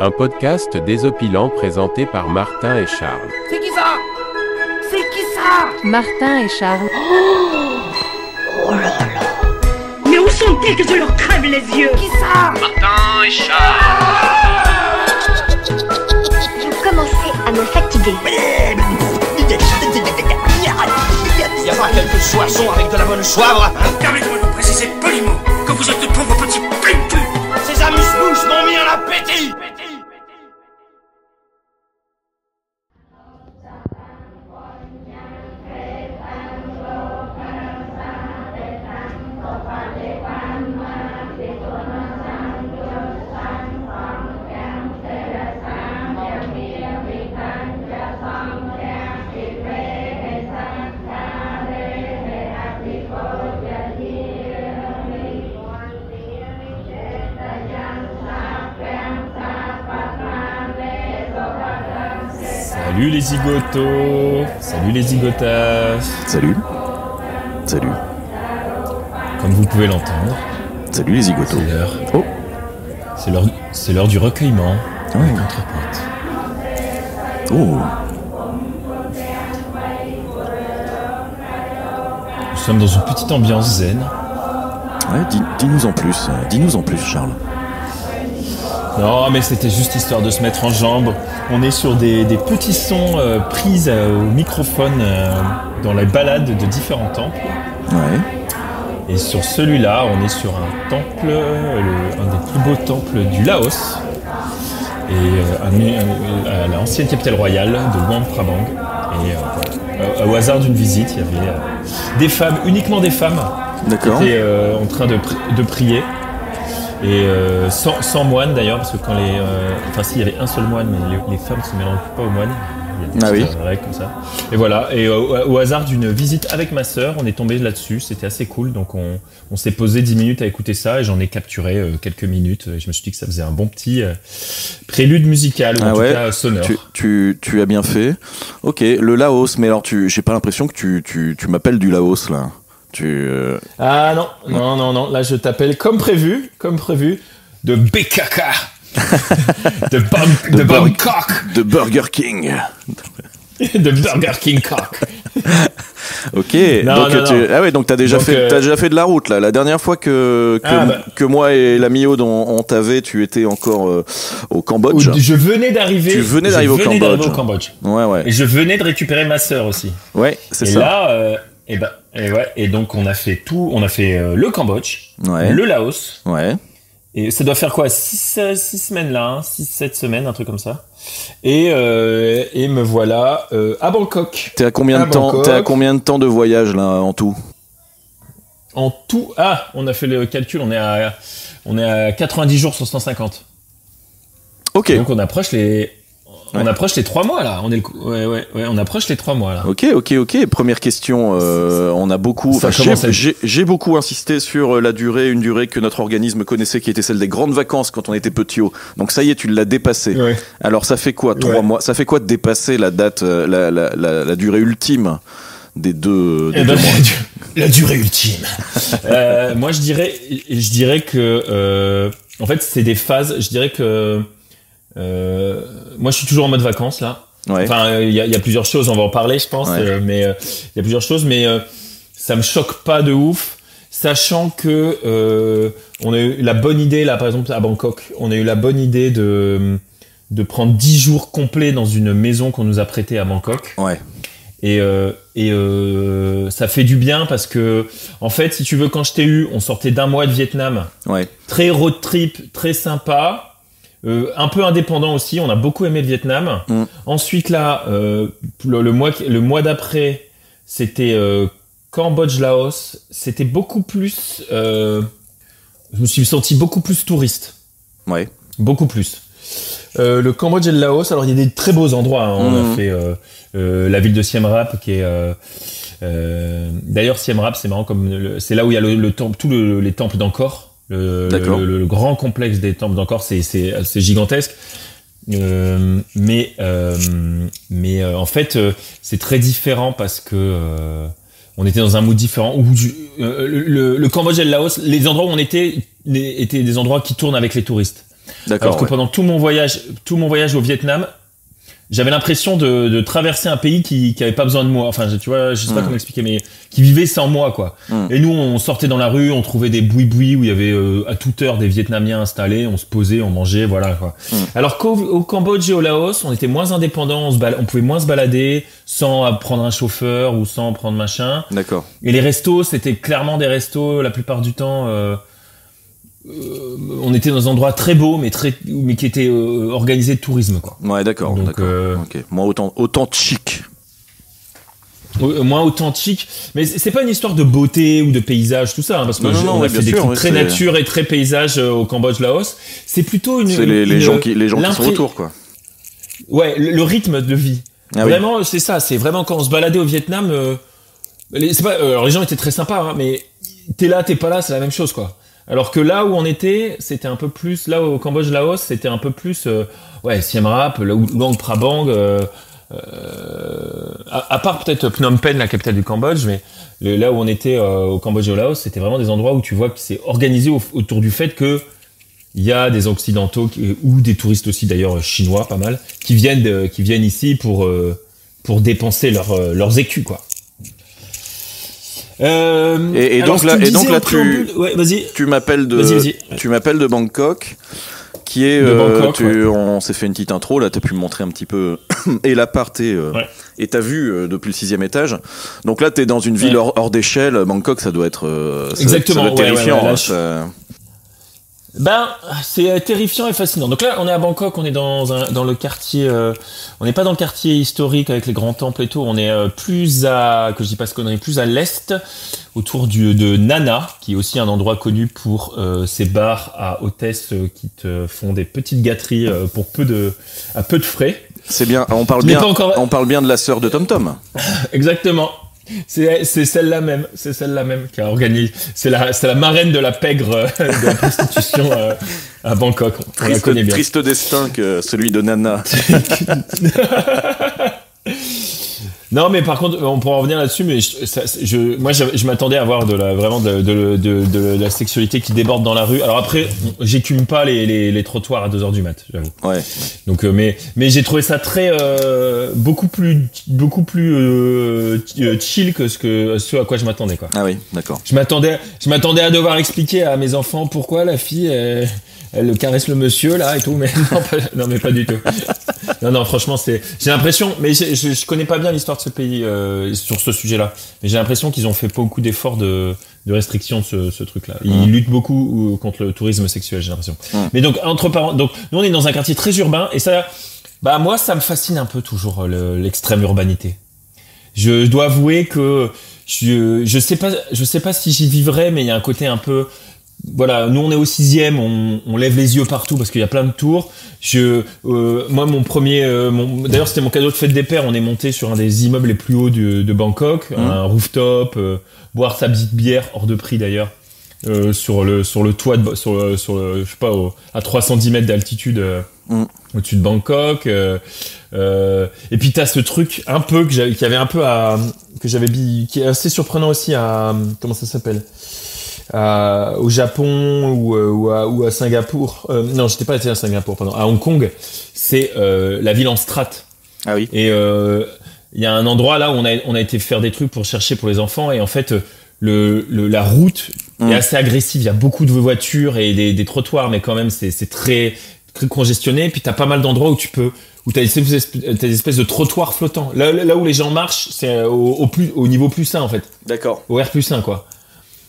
Un podcast désopilant présenté par Martin et Charles. C'est qui ça? C'est qui ça? Martin et Charles. Oh là là. Mais où sont-ils que je leur crève les yeux? Qui ça? Martin et Charles. Je commençais à me fatiguer. Y a pas quelques soissons avec de la bonne soivre, hein? Permettez-moi de vous préciser poliment que vous êtes de pauvres petits printus. Ces amuse-bouches m'ont mis en appétit. Salut les zigotos, salut les zigotas. Salut. Salut. Comme vous pouvez l'entendre, Salut les zigotos. c'est l'heure. Oh. C'est l'heure du recueillement. Ah avec oui. Contrepointe. Oh. Nous sommes dans une petite ambiance zen. Ouais, dis-nous en plus. Dis-nous en plus, Charles. Non, mais c'était juste histoire de se mettre en jambes. On est sur des petits sons pris au microphone dans les balades de différents temples. Ouais. Et sur celui-là, on est sur un temple, un des plus beaux temples du Laos. Et à l'ancienne capitale royale de Luang Prabang. Et voilà. Au hasard d'une visite, il y avait des femmes, uniquement des femmes, D'accord. qui étaient en train de prier. Et sans moine d'ailleurs, parce que quand enfin s'il y avait un seul moine, mais les femmes ne se mélangent pas aux moines. Il y a des petites règles comme ça. Et voilà, et au hasard d'une visite avec ma sœur, on est tombé là-dessus, c'était assez cool, donc on s'est posé 10 minutes à écouter ça, et j'en ai capturé quelques minutes, et je me suis dit que ça faisait un bon petit prélude musical, ou en tout cas sonore. Tu as bien fait. Ok, le Laos, mais alors j'ai pas l'impression que tu m'appelles du Laos là. Ah non, là je t'appelle comme prévu, de BKK, de Bangkok, de Burger King. de Burger King Cock. Ok, Non. ah ouais, donc t'as déjà fait de la route là. La dernière fois que moi et l'ami Aude on t'avait, tu étais encore au Cambodge. Je venais d'arriver. Tu venais d'arriver au Cambodge. Ouais. Et je venais de récupérer ma sœur aussi. Ouais, c'est et ça. Là, et donc on a fait tout. On a fait le Cambodge, le Laos. Ouais. Et ça doit faire quoi, 6 semaines là, 6-7 semaines, un truc comme ça. Et me voilà à Bangkok. T'es à combien de temps de voyage là en tout? En tout, on a fait le calcul, on est à 90 jours sur 150. Ok. Et donc on approche les 3 mois là. On approche les 3 mois là. Ok. Première question, on a beaucoup. J'ai beaucoup insisté sur une durée que notre organisme connaissait, qui était celle des grandes vacances quand on était petit. Donc ça y est, tu l'as dépassé. Ouais. Alors ça fait quoi, 3 mois? Ça fait quoi de dépasser la date, la durée ultime des deux mois? La durée ultime. Moi je dirais que en fait c'est des phases. Je dirais que moi je suis toujours en mode vacances là. Ouais. Enfin il y a plusieurs choses, on va en parler je pense, mais il y a plusieurs choses, mais ça me choque pas de ouf, sachant que on a eu la bonne idée là, par exemple à Bangkok, on a eu la bonne idée de prendre 10 jours complets dans une maison qu'on nous a prêtée à Bangkok. Ouais. Et ça fait du bien parce que en fait si tu veux, quand je t'ai eu, on sortait d'un mois de Vietnam. Ouais. Très road trip, très sympa. Un peu indépendant aussi, on a beaucoup aimé le Vietnam. Ensuite là, le mois d'après, c'était Cambodge, Laos. C'était beaucoup plus. Je me suis senti beaucoup plus touriste. Ouais. Beaucoup plus. Le Cambodge et le Laos. Alors il y a des très beaux endroits. Hein. On a fait la ville de Siem Reap, qui est. D'ailleurs Siem Reap, c'est marrant, c'est là où il y a le temple, les temples d'Angkor. Le grand complexe des temples d'Angkor, c'est gigantesque. Mais en fait, c'est très différent parce que on était dans un mood différent. Où le Cambodge et le Laos, les endroits où on était étaient des endroits qui tournent avec les touristes. D'accord. Alors que pendant tout mon voyage au Vietnam, j'avais l'impression de traverser un pays qui avait pas besoin de moi. Enfin, tu vois, je sais pas comment expliquer, mais qui vivait sans moi, quoi. Et nous, on sortait dans la rue, on trouvait des boui-boui où il y avait à toute heure des Vietnamiens installés, on se posait, on mangeait, voilà, quoi. Alors qu'au Cambodge et au Laos, on était moins indépendants, on pouvait moins se balader sans prendre un chauffeur ou sans prendre machin. D'accord. Et les restos, c'était clairement des restos, la plupart du temps... on était dans un endroit très beau mais qui était organisé de tourisme, quoi. Ouais, d'accord. Donc, d'accord. Okay. Moins authentique. Moins authentique, mais c'est pas une histoire de beauté ou de paysage, tout ça, hein, parce que on a fait des trucs très nature et très paysage au Cambodge, Laos. C'est plutôt les gens qui sont autour, quoi. Ouais, le rythme de vie. Ah, vraiment, oui. C'est ça. C'est vraiment quand on se baladait au Vietnam. Alors les gens étaient très sympas, hein, mais t'es là, t'es pas là, c'est la même chose, quoi. Alors que là où on était, c'était un peu plus, là au Cambodge, Laos, c'était un peu plus, Siem Reap, Luang Prabang, à part peut-être Phnom Penh, la capitale du Cambodge, mais là où on était au Cambodge et au Laos, c'était vraiment des endroits où tu vois que c'est organisé autour du fait que il y a des occidentaux ou des touristes aussi d'ailleurs chinois, pas mal, qui viennent ici pour dépenser leurs écus, quoi. Et donc là, tu m'appelles de Bangkok, qui est Bangkok, on s'est fait une petite intro là, t'as pu me montrer un petit peu et l'appart et ta vue depuis le 6e étage. Donc là, t'es dans une ville hors d'échelle. Bangkok, ça doit être exactement, ça doit être terrifiant. Ben, c'est terrifiant et fascinant. Donc là, on est à Bangkok, on est dans le quartier, on n'est pas dans le quartier historique avec les grands temples et tout, on est plus à l'est, autour de Nana, qui est aussi un endroit connu pour ces bars à hôtesses qui te font des petites gâteries pour à peu de frais. C'est bien, on parle bien de la sœur de Tom Tom. Exactement. C'est celle-là même qui a organisé. C'est la marraine de la pègre de la prostitution à Bangkok. On la connaît bien. Triste destin que celui de Nana. Non, mais par contre, on pourra en revenir là-dessus, mais je m'attendais à avoir de la sexualité qui déborde dans la rue. Alors après, j'écume pas les trottoirs à 2h du mat, j'avoue. Ouais. Donc, mais j'ai trouvé ça très, beaucoup plus chill que ce à quoi je m'attendais, quoi. Ah oui, d'accord. Je m'attendais à devoir expliquer à mes enfants pourquoi la fille, elle caresse le monsieur, là, et tout, mais non, mais pas du tout. Non, franchement, j'ai l'impression, mais je connais pas bien l'histoire de ce pays sur ce sujet-là, mais j'ai l'impression qu'ils ont fait beaucoup d'efforts de restriction de ce truc-là. Ils luttent beaucoup contre le tourisme sexuel, j'ai l'impression. Mais donc, donc, nous, on est dans un quartier très urbain, et ça, moi, ça me fascine un peu toujours, l'extrême urbanité. Je dois avouer que je sais pas si j'y vivrais, mais il y a un côté un peu... Voilà, nous on est au 6e, on lève les yeux partout parce qu'il y a plein de tours. Moi mon premier, d'ailleurs c'était mon cadeau de fête des pères. On est monté sur un des immeubles les plus hauts de Bangkok, un rooftop, boire sa petite bière hors de prix d'ailleurs, sur le toit, je sais pas, à 310 mètres d'altitude au-dessus de Bangkok. Et puis t'as ce truc un peu qui est assez surprenant aussi à comment ça s'appelle? Au Japon ou à Singapour. Non, j'étais pas à Singapour, pardon. À Hong Kong, c'est la ville en strates. Ah oui. Et il y a un endroit là où on a été faire des trucs pour chercher pour les enfants, et en fait la route est assez agressive. Il y a beaucoup de voitures et des trottoirs, mais quand même c'est très très congestionné. Puis t'as pas mal d'endroits où t'as des espèces de trottoirs flottants. Là où les gens marchent, c'est au niveau plus 1 en fait. D'accord. Au R+1 quoi.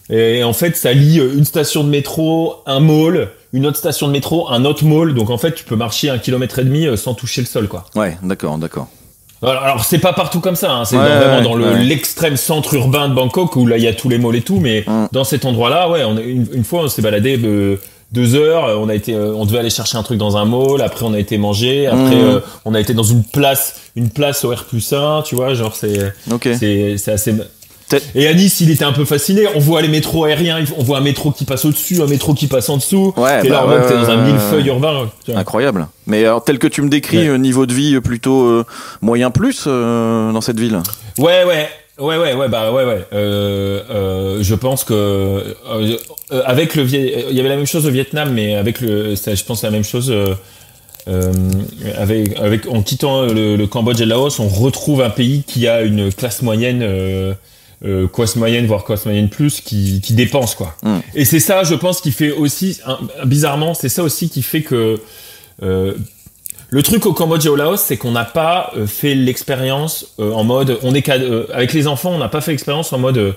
Et en fait, ça lie une station de métro, un mall, une autre station de métro, un autre mall. Donc en fait, tu peux marcher 1,5 km sans toucher le sol, quoi. Ouais, d'accord. Alors c'est pas partout comme ça, hein. C'est vraiment dans l'extrême centre urbain de Bangkok où là il y a tous les malls et tout. Mais dans cet endroit-là, une fois on s'est baladé 2 heures. On devait aller chercher un truc dans un mall. Après on a été manger. Après on a été dans une place au R+1. Tu vois, genre c'est assez. Et à Nice, il était un peu fasciné. On voit les métros aériens, on voit un métro qui passe au-dessus, un métro qui passe en dessous. Ouais, et là, t'es dans un millefeuille urbain. Incroyable. Mais alors, tel que tu me décris, niveau de vie plutôt moyen plus dans cette ville. Ouais. Je pense que avec il y avait la même chose au Vietnam, mais avec je pense la même chose. En quittant le Cambodge et le Laos, on retrouve un pays qui a une classe moyenne, classe moyenne voire classe moyenne plus, qui dépense quoi. Et c'est ça, je pense, qui fait aussi, bizarrement, c'est ça aussi qui fait que le truc au Cambodge et au Laos, c'est qu'on n'a pas fait l'expérience en mode, avec les enfants, on n'a pas fait l'expérience en mode,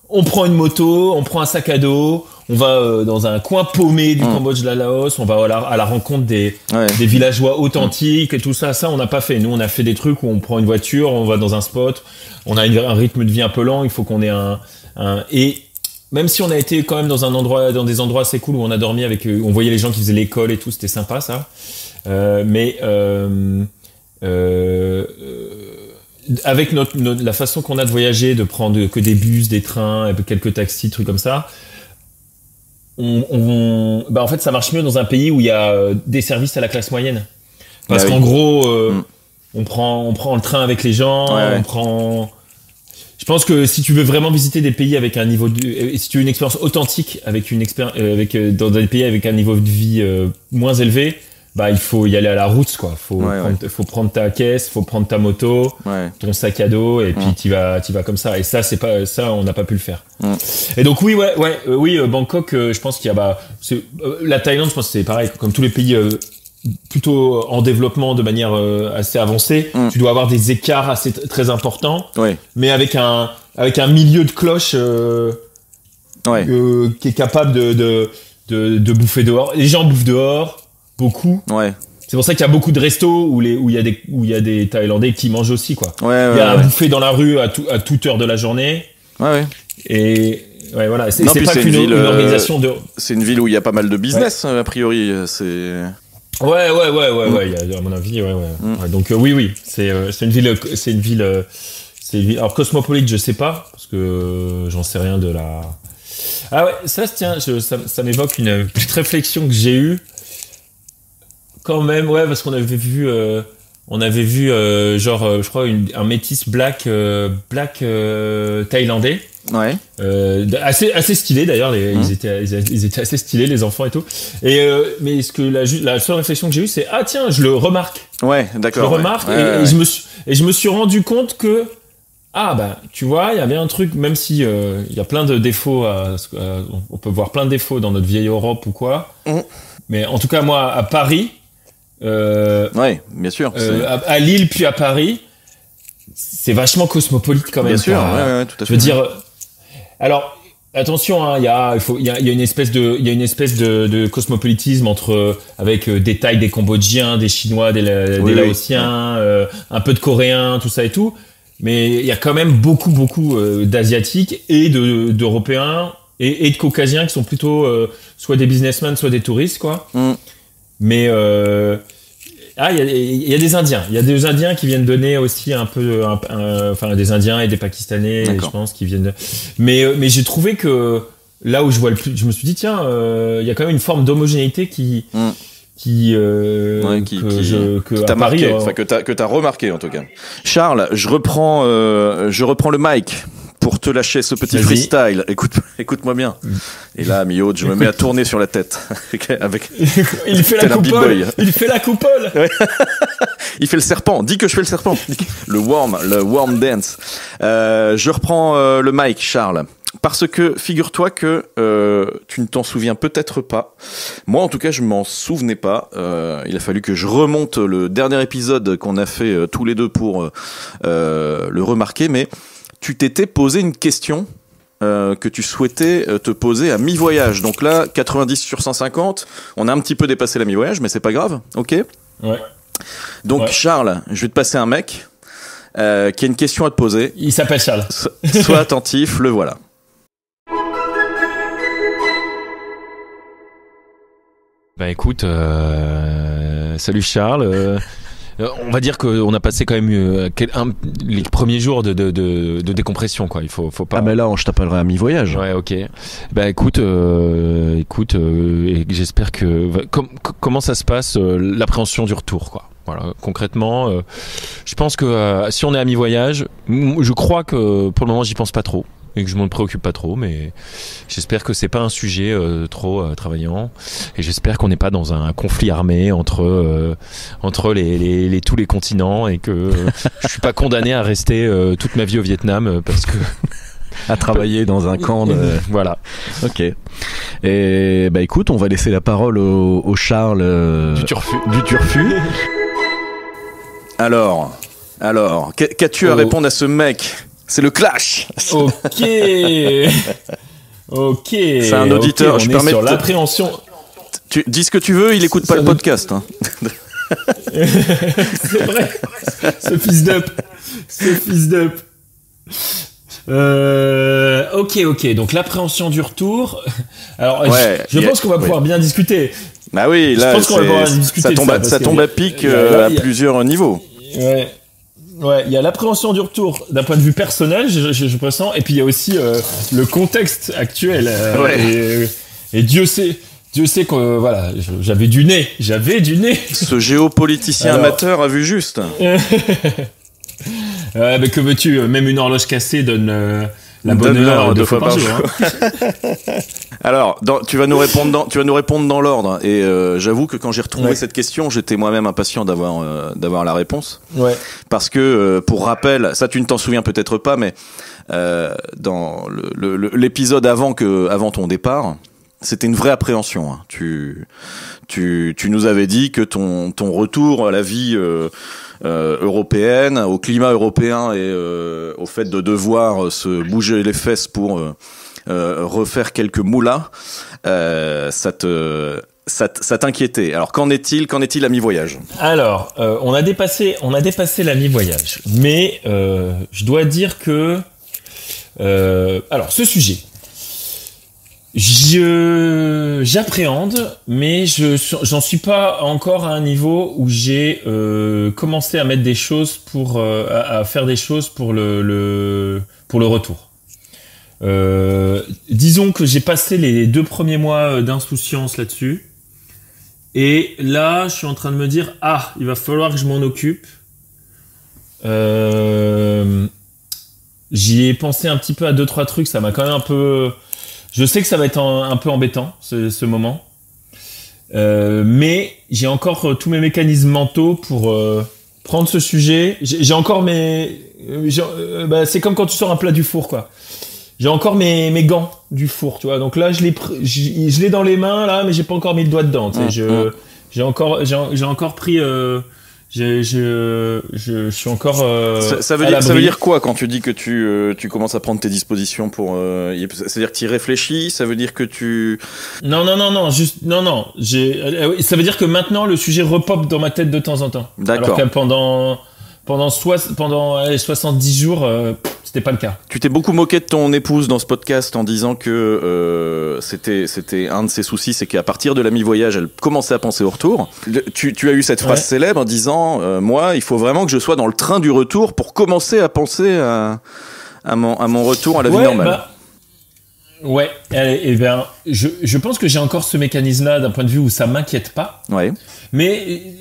on prend une moto, on prend un sac à dos, on va dans un coin paumé du Cambodge, de la Laos, on va à la rencontre des villageois authentiques et tout ça. Ça, on n'a pas fait. Nous, on a fait des trucs où on prend une voiture, on va dans un spot, on a un rythme de vie un peu lent, il faut qu'on ait et même si on a été quand même dans des endroits assez cool où on a dormi on voyait les gens qui faisaient l'école et tout, c'était sympa ça. Avec la façon qu'on a de voyager, de prendre que des bus, des trains, quelques taxis, trucs comme ça, en fait, ça marche mieux dans un pays où il y a des services à la classe moyenne. Parce qu'en gros, on prend le train avec les gens, Je pense que si tu veux vraiment visiter des pays avec un niveau si tu veux une expérience authentique dans des pays avec un niveau de vie moins élevé, il faut y aller à la route quoi. Faut prendre ta caisse, faut prendre ta moto, ton sac à dos et puis t'y vas comme ça. Et ça on n'a pas pu le faire. Et donc oui, Bangkok, je pense qu'il y a la Thaïlande, je pense que c'est pareil comme tous les pays plutôt en développement de manière assez avancée. Tu dois avoir des écarts très importants, mais avec un milieu de cloche qui est capable de bouffer dehors. Les gens bouffent dehors. Beaucoup. C'est pour ça qu'il y a beaucoup de restos où il y a des Thaïlandais qui mangent aussi quoi. Il y a à bouffer dans la rue à toute heure de la journée. Et voilà, c'est pas qu'une organisation de. C'est une ville où il y a pas mal de business a priori. C'est. Ouais. Il y a, à mon avis, donc oui, c'est une ville. Alors cosmopolite, je sais pas parce que j'en sais rien de la. Ah ouais, ça m'évoque une petite réflexion que j'ai eue. Quand même, parce qu'on avait vu, je crois un métis black thaïlandais. Assez stylé d'ailleurs, ils étaient assez stylés les enfants et tout. Et mais la seule réflexion que j'ai eue, c'est tiens, je le remarque. D'accord. Je le remarque et je me suis rendu compte que tu vois, il y avait un truc, même si il y a plein de défauts, on peut voir plein de défauts dans notre vieille Europe ou quoi. Mais en tout cas moi à Paris. Bien sûr. À Lille puis à Paris, c'est vachement cosmopolite quand même. Bien sûr, tout à fait. Je veux dire, alors attention, il y a une espèce de cosmopolitisme avec des Thaïs, des Cambodgiens, des Chinois, des Laotiens, un peu de Coréens, tout ça et tout. Mais il y a quand même beaucoup d'Asiatiques et d'Européens et de Caucasiens qui sont plutôt soit des businessmen, soit des touristes, quoi. Mais il y a des Indiens. Il y a des Indiens qui viennent donner aussi un peu, des Indiens et des Pakistanais, je pense, qui viennent. Mais j'ai trouvé que là où je vois le plus, je me suis dit tiens, il y a quand même une forme d'homogénéité qui t'a marqué, que t'as remarqué en tout cas. Charles, je reprends le mic pour te lâcher ce petit freestyle. Écoute-moi bien. Et là, Mio, je me mets à tourner sur la tête. Il fait la coupole. Il fait le serpent. Dis que je fais le serpent. Le worm dance. Je reprends le mic, Charles. Parce que figure-toi que tu ne t'en souviens peut-être pas. Moi, en tout cas, je m'en souvenais pas. Il a fallu que je remonte le dernier épisode qu'on a fait tous les deux pour le remarquer. Mais tu t'étais posé une question que tu souhaitais te poser à mi-voyage. Donc là, 90 sur 150, on a un petit peu dépassé la mi-voyage, mais c'est pas grave, ok ? Ouais. Donc Charles, je vais te passer un mec qui a une question à te poser. Il s'appelle Charles. Sois attentif, le voilà. Écoute, salut Charles. On va dire qu'on a passé quand même les premiers jours de décompression, quoi. Il faut pas. Mais là, je t'appellerai à mi-voyage. Ouais, ok. Écoute, et j'espère que comment ça se passe l'appréhension du retour, quoi. Voilà, concrètement, je pense que si on est à mi-voyage, je crois que pour le moment j'y pense pas trop et que je m'en préoccupe pas trop, mais j'espère que c'est pas un sujet trop travaillant et j'espère qu'on n'est pas dans un conflit armé entre tous les continents et que je suis pas condamné à rester toute ma vie au Vietnam parce que à travailler dans un camp voilà. Ok. Et bah écoute, on va laisser la parole au Charles du Turfu. Alors, qu'as-tu à répondre à ce mec? C'est le clash. Ok. C'est un auditeur. Okay, je permets sur l'appréhension. Tu dis ce que tu veux, il écoute pas le podcast. Hein. C'est vrai. Ce fils d'up. Ok. Donc l'appréhension du retour. Alors, je pense qu'on va pouvoir bien discuter. Bah oui, là, je pense qu'on va pouvoir discuter ça tombe à pic à plusieurs niveaux. Ouais, il y a l'appréhension du retour d'un point de vue personnel, je pressens, et puis il y a aussi le contexte actuel. Et Dieu sait que voilà, j'avais du nez. Ce géopoliticien amateur a vu juste. Mais que veux-tu, même une horloge cassée donne la bonne heure 2 fois par jour. Alors, tu vas nous répondre dans l'ordre. Et j'avoue que quand j'ai retrouvé cette question, j'étais moi-même impatient d'avoir la réponse. Ouais. Parce que, pour rappel, ça tu ne t'en souviens peut-être pas, mais dans l'épisode avant ton départ, c'était une vraie appréhension. Hein. Tu nous avais dit que ton retour à la vie européenne, au climat européen et au fait de devoir se bouger les fesses pour refaire quelques moulas, ça t'inquiétait. Alors qu'en est-il à mi-voyage? Alors, on a dépassé la mi-voyage, mais je dois dire que alors ce sujet, j'appréhende, mais j'en suis pas encore à un niveau où j'ai commencé à mettre des choses à faire des choses pour le retour. Disons que j'ai passé les 2 premiers mois d'insouciance là-dessus, et là je suis en train de me dire il va falloir que je m'en occupe. J'y ai pensé un petit peu à 2-3 trucs, ça m'a quand même un peu. Je sais que ça va être un peu embêtant ce moment, mais j'ai encore tous mes mécanismes mentaux pour prendre ce sujet. J'ai encore c'est comme quand tu sors un plat du four, quoi. J'ai encore mes gants du four, tu vois. Donc là, je l'ai dans les mains là, mais j'ai pas encore mis le doigt dedans. Tu sais, j'ai encore pris. Je suis encore. Ça veut dire quoi quand tu dis que tu commences à prendre tes dispositions pour. C'est-à-dire que tu y réfléchis. Ça veut dire que tu. Non. Ça veut dire que maintenant le sujet repop dans ma tête de temps en temps. D'accord. Alors que pendant 70 jours, c'était pas le cas. Tu t'es beaucoup moqué de ton épouse dans ce podcast en disant que c'était un de ses soucis, c'est qu'à partir de la mi-voyage, elle commençait à penser au retour. Tu as eu cette phrase célèbre en disant moi, il faut vraiment que je sois dans le train du retour pour commencer à penser à mon retour à la vie normale. Je pense que j'ai encore ce mécanisme-là d'un point de vue où ça m'inquiète pas. Ouais. Mais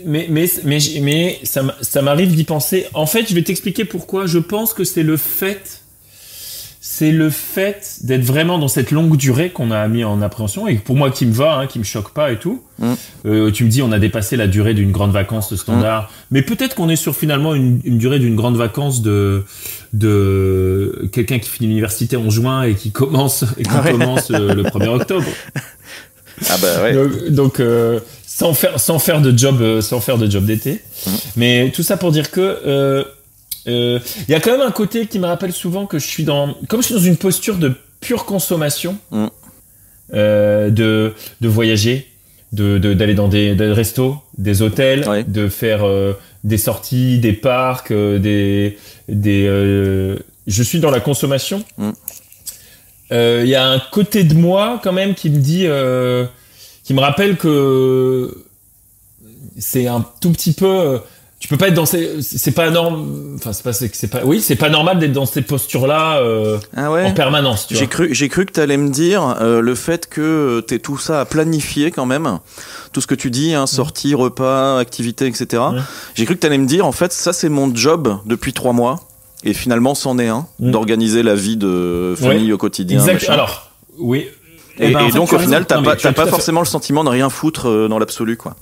ça m'arrive d'y penser. En fait, je vais t'expliquer pourquoi. Je pense que c'est le fait d'être vraiment dans cette longue durée qu'on a mis en appréhension et pour moi qui me va, qui me choque pas et tout. Tu me dis on a dépassé la durée d'une grande vacance standard, mais peut-être qu'on est sur finalement une durée d'une grande vacance de quelqu'un qui finit l'université en juin et qui commence le 1er octobre. Ah bah ouais. Donc sans faire de job d'été. Mais tout ça pour dire que il y a quand même un côté qui me rappelle souvent que je suis dans une posture de pure consommation, de voyager, d'aller dans des restos, des hôtels, de faire des sorties, des parcs, je suis dans la consommation. Il y a un côté de moi quand même qui me dit, qui me rappelle que c'est un tout petit peu tu peux pas être dans c'est pas normal d'être dans ces postures-là en permanence. J'ai cru que t'allais me dire le fait que t'aies tout ça à planifier quand même, tout ce que tu dis, sorties, repas, activités, etc. J'ai cru que t'allais me dire en fait ça c'est mon job depuis 3 mois et finalement c'en est un d'organiser la vie de famille au quotidien. Exact. Alors oui. Et donc au final t'as pas forcément le sentiment de rien foutre dans l'absolu quoi.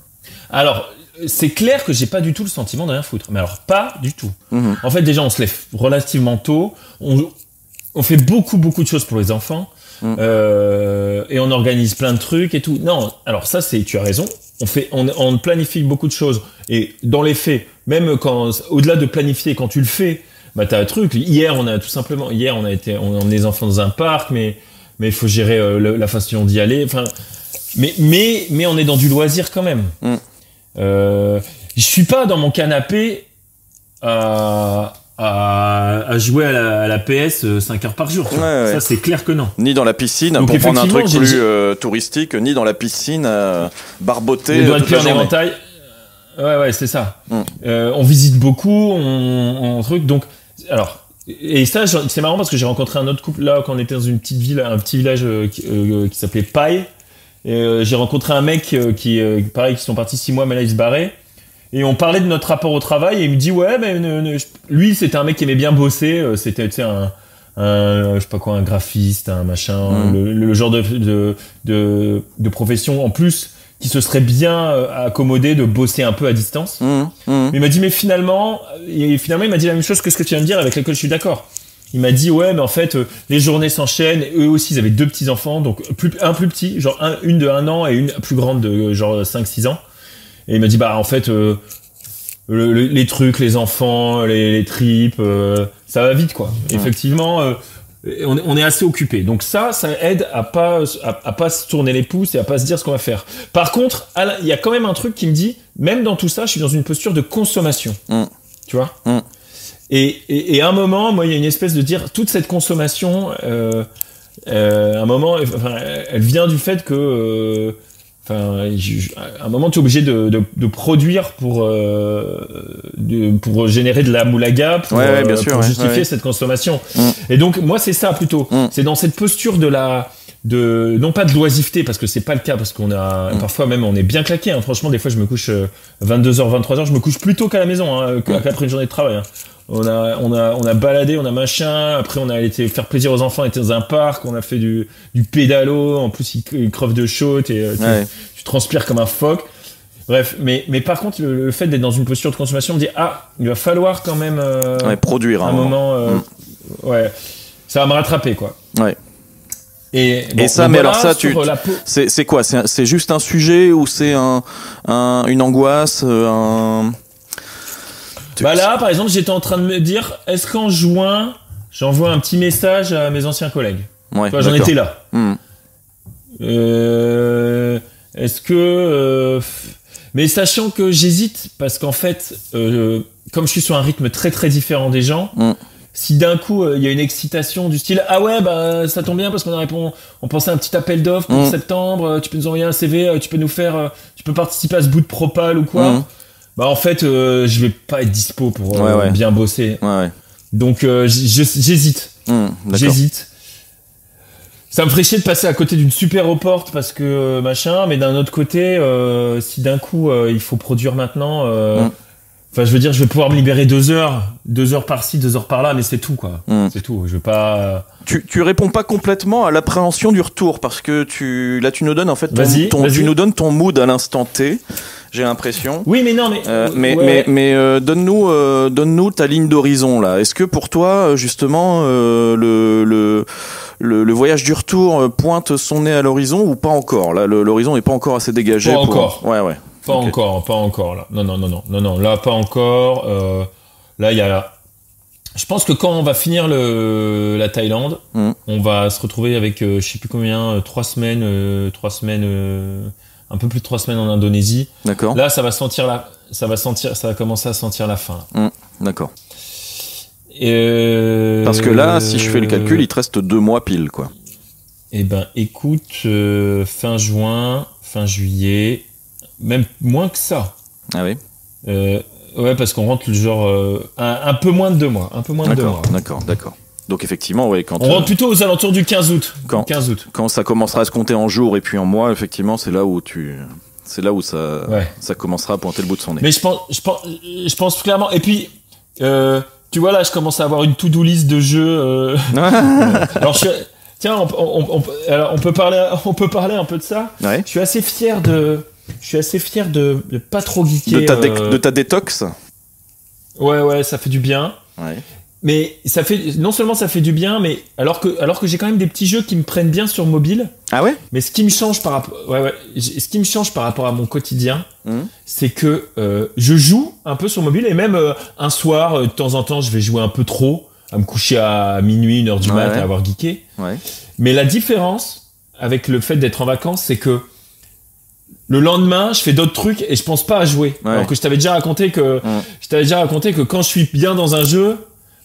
Alors c'est clair que j'ai pas du tout le sentiment de rien foutre. Mais alors, pas du tout. En fait, déjà, on se lève relativement tôt. On fait beaucoup de choses pour les enfants. Et on organise plein de trucs et tout. Non, alors ça, tu as raison. On planifie beaucoup de choses. Et dans les faits, même au-delà de planifier, quand tu le fais, bah, t'as un truc. Hier, on a emmené les enfants dans un parc, mais il faut gérer la façon d'y aller. Enfin, mais on est dans du loisir quand même. Je suis pas dans mon canapé à jouer à la PS 5 heures par jour. Ça, c'est clair que non. Ni dans la piscine, donc, pour prendre un truc plus touristique, ni dans la piscine barboter. Les doigts de pied en éventail. Ouais, c'est ça. On visite beaucoup, on truc. Donc, alors, et ça, c'est marrant parce que j'ai rencontré un autre couple là quand on était dans une petite ville, un petit village qui s'appelait Paille. Et j'ai rencontré un mec qui sont partis 6 mois, mais là ils se barraient. Et on parlait de notre rapport au travail, et il me dit ouais, mais lui c'était un mec qui aimait bien bosser. C'était un je sais pas quoi, un graphiste, un machin, le genre de profession en plus qui se serait bien accommodé de bosser un peu à distance. Mais il m'a dit mais finalement il m'a dit la même chose que ce que tu viens de dire, avec laquelle je suis d'accord. Il m'a dit ouais mais en fait les journées s'enchaînent. Eux aussi ils avaient 2 petits enfants, donc un plus petit, genre une de 1 an et une plus grande de genre 5-6 ans. Et il m'a dit bah en fait les trucs, les enfants, les tripes, ça va vite quoi. Effectivement on est assez occupé. Donc ça aide à pas se tourner les pouces et à pas se dire ce qu'on va faire. Par contre, il y a quand même un truc qui me dit même dans tout ça, je suis dans une posture de consommation. Tu vois Et à un moment, moi, il y a une espèce de dire toute cette consommation, à un moment, elle vient du fait que, à un moment, tu es obligé de produire pour générer de la moulaga, pour justifier cette consommation. Et donc, moi, c'est ça plutôt. C'est dans cette posture non pas de l'oisiveté, parce que c'est pas le cas, parce qu'on a parfois même on est bien claqué. Franchement, des fois, je me couche 22h, 23h, je me couche plus tôt qu'à la maison, qu'après une journée de travail. On a baladé, on a machin. Après, on a été faire plaisir aux enfants. On était dans un parc. On a fait du pédalo. En plus, ils crevent de chaud. Tu transpires comme un phoque. Bref, mais par contre, le fait d'être dans une posture de consommation me dit il va falloir quand même produire un moment. Ça va me rattraper quoi. Ouais. Et ça, mais alors ça, c'est quoi? C'est juste un sujet ou c'est une angoisse, là, par exemple, j'étais en train de me dire, est-ce qu'en juin, j'envoie un petit message à mes anciens collègues? J'en étais là. Est-ce que... mais sachant que j'hésite, parce qu'en fait, comme je suis sur un rythme très très différent des gens, si d'un coup, il y a une excitation du style, ah ouais, bah ça tombe bien parce on pensait à un petit appel d'offres pour septembre, tu peux nous envoyer un CV, tu peux participer à ce bout de propal ou quoi. Bah en fait je vais pas être dispo pour bien bosser. Donc j'hésite. J'hésite. Ça me ferait chier de passer à côté d'une super aux-portes parce que machin, mais d'un autre côté si d'un coup il faut produire maintenant je veux dire, je vais pouvoir me libérer 2 heures par-ci, 2 heures par-là, mais c'est tout, quoi. C'est tout. Je veux pas. Tu réponds pas complètement à l'appréhension du retour parce que tu nous donnes en fait tu nous donnes ton mood à l'instant T. J'ai l'impression. Oui, mais non, mais donne-nous ta ligne d'horizon là. Est-ce que pour toi justement le voyage du retour pointe son nez à l'horizon ou pas encore? Là, l'horizon n'est pas encore assez dégagé. Pas encore. Ouais. Pas encore là. Non, là pas encore. Là il y a. Je pense que quand on va finir la Thaïlande, on va se retrouver avec je sais plus combien, 3 semaines, un peu plus de 3 semaines en Indonésie. D'accord. Là ça va commencer à sentir la fin. D'accord. Parce que là, si je fais le calcul, il te reste 2 mois pile, quoi. Eh ben, écoute, fin juin, fin juillet. Même moins que ça. Ah oui. Ouais, parce qu'on rentre genre un peu moins de 2 mois. Un peu moins de 2 mois. D'accord. Donc effectivement, ouais, quand on rentre plutôt aux alentours du 15 août. Quand ça commencera à se compter en jours et puis en mois, effectivement, c'est là où ça commencera à pointer le bout de son nez. Mais je pense clairement. Et puis, tu vois là, je commence à avoir une to-do list de jeux. Alors tiens, on peut parler un peu de ça. Ouais. Je suis assez fier de pas trop geeker. De ta détox. Ouais, ça fait du bien. Ouais. Mais non seulement ça fait du bien, mais alors que j'ai quand même des petits jeux qui me prennent bien sur mobile. Ah ouais. Mais ce qui me change par rapport à mon quotidien, c'est que je joue un peu sur mobile et même un soir, de temps en temps, je vais jouer un peu trop, à me coucher à minuit, 1h du mat, à avoir geeké. Ouais. Mais la différence avec le fait d'être en vacances, c'est que le lendemain, je fais d'autres trucs et je pense pas à jouer. Ouais. Alors que je t'avais déjà raconté que quand je suis bien dans un jeu,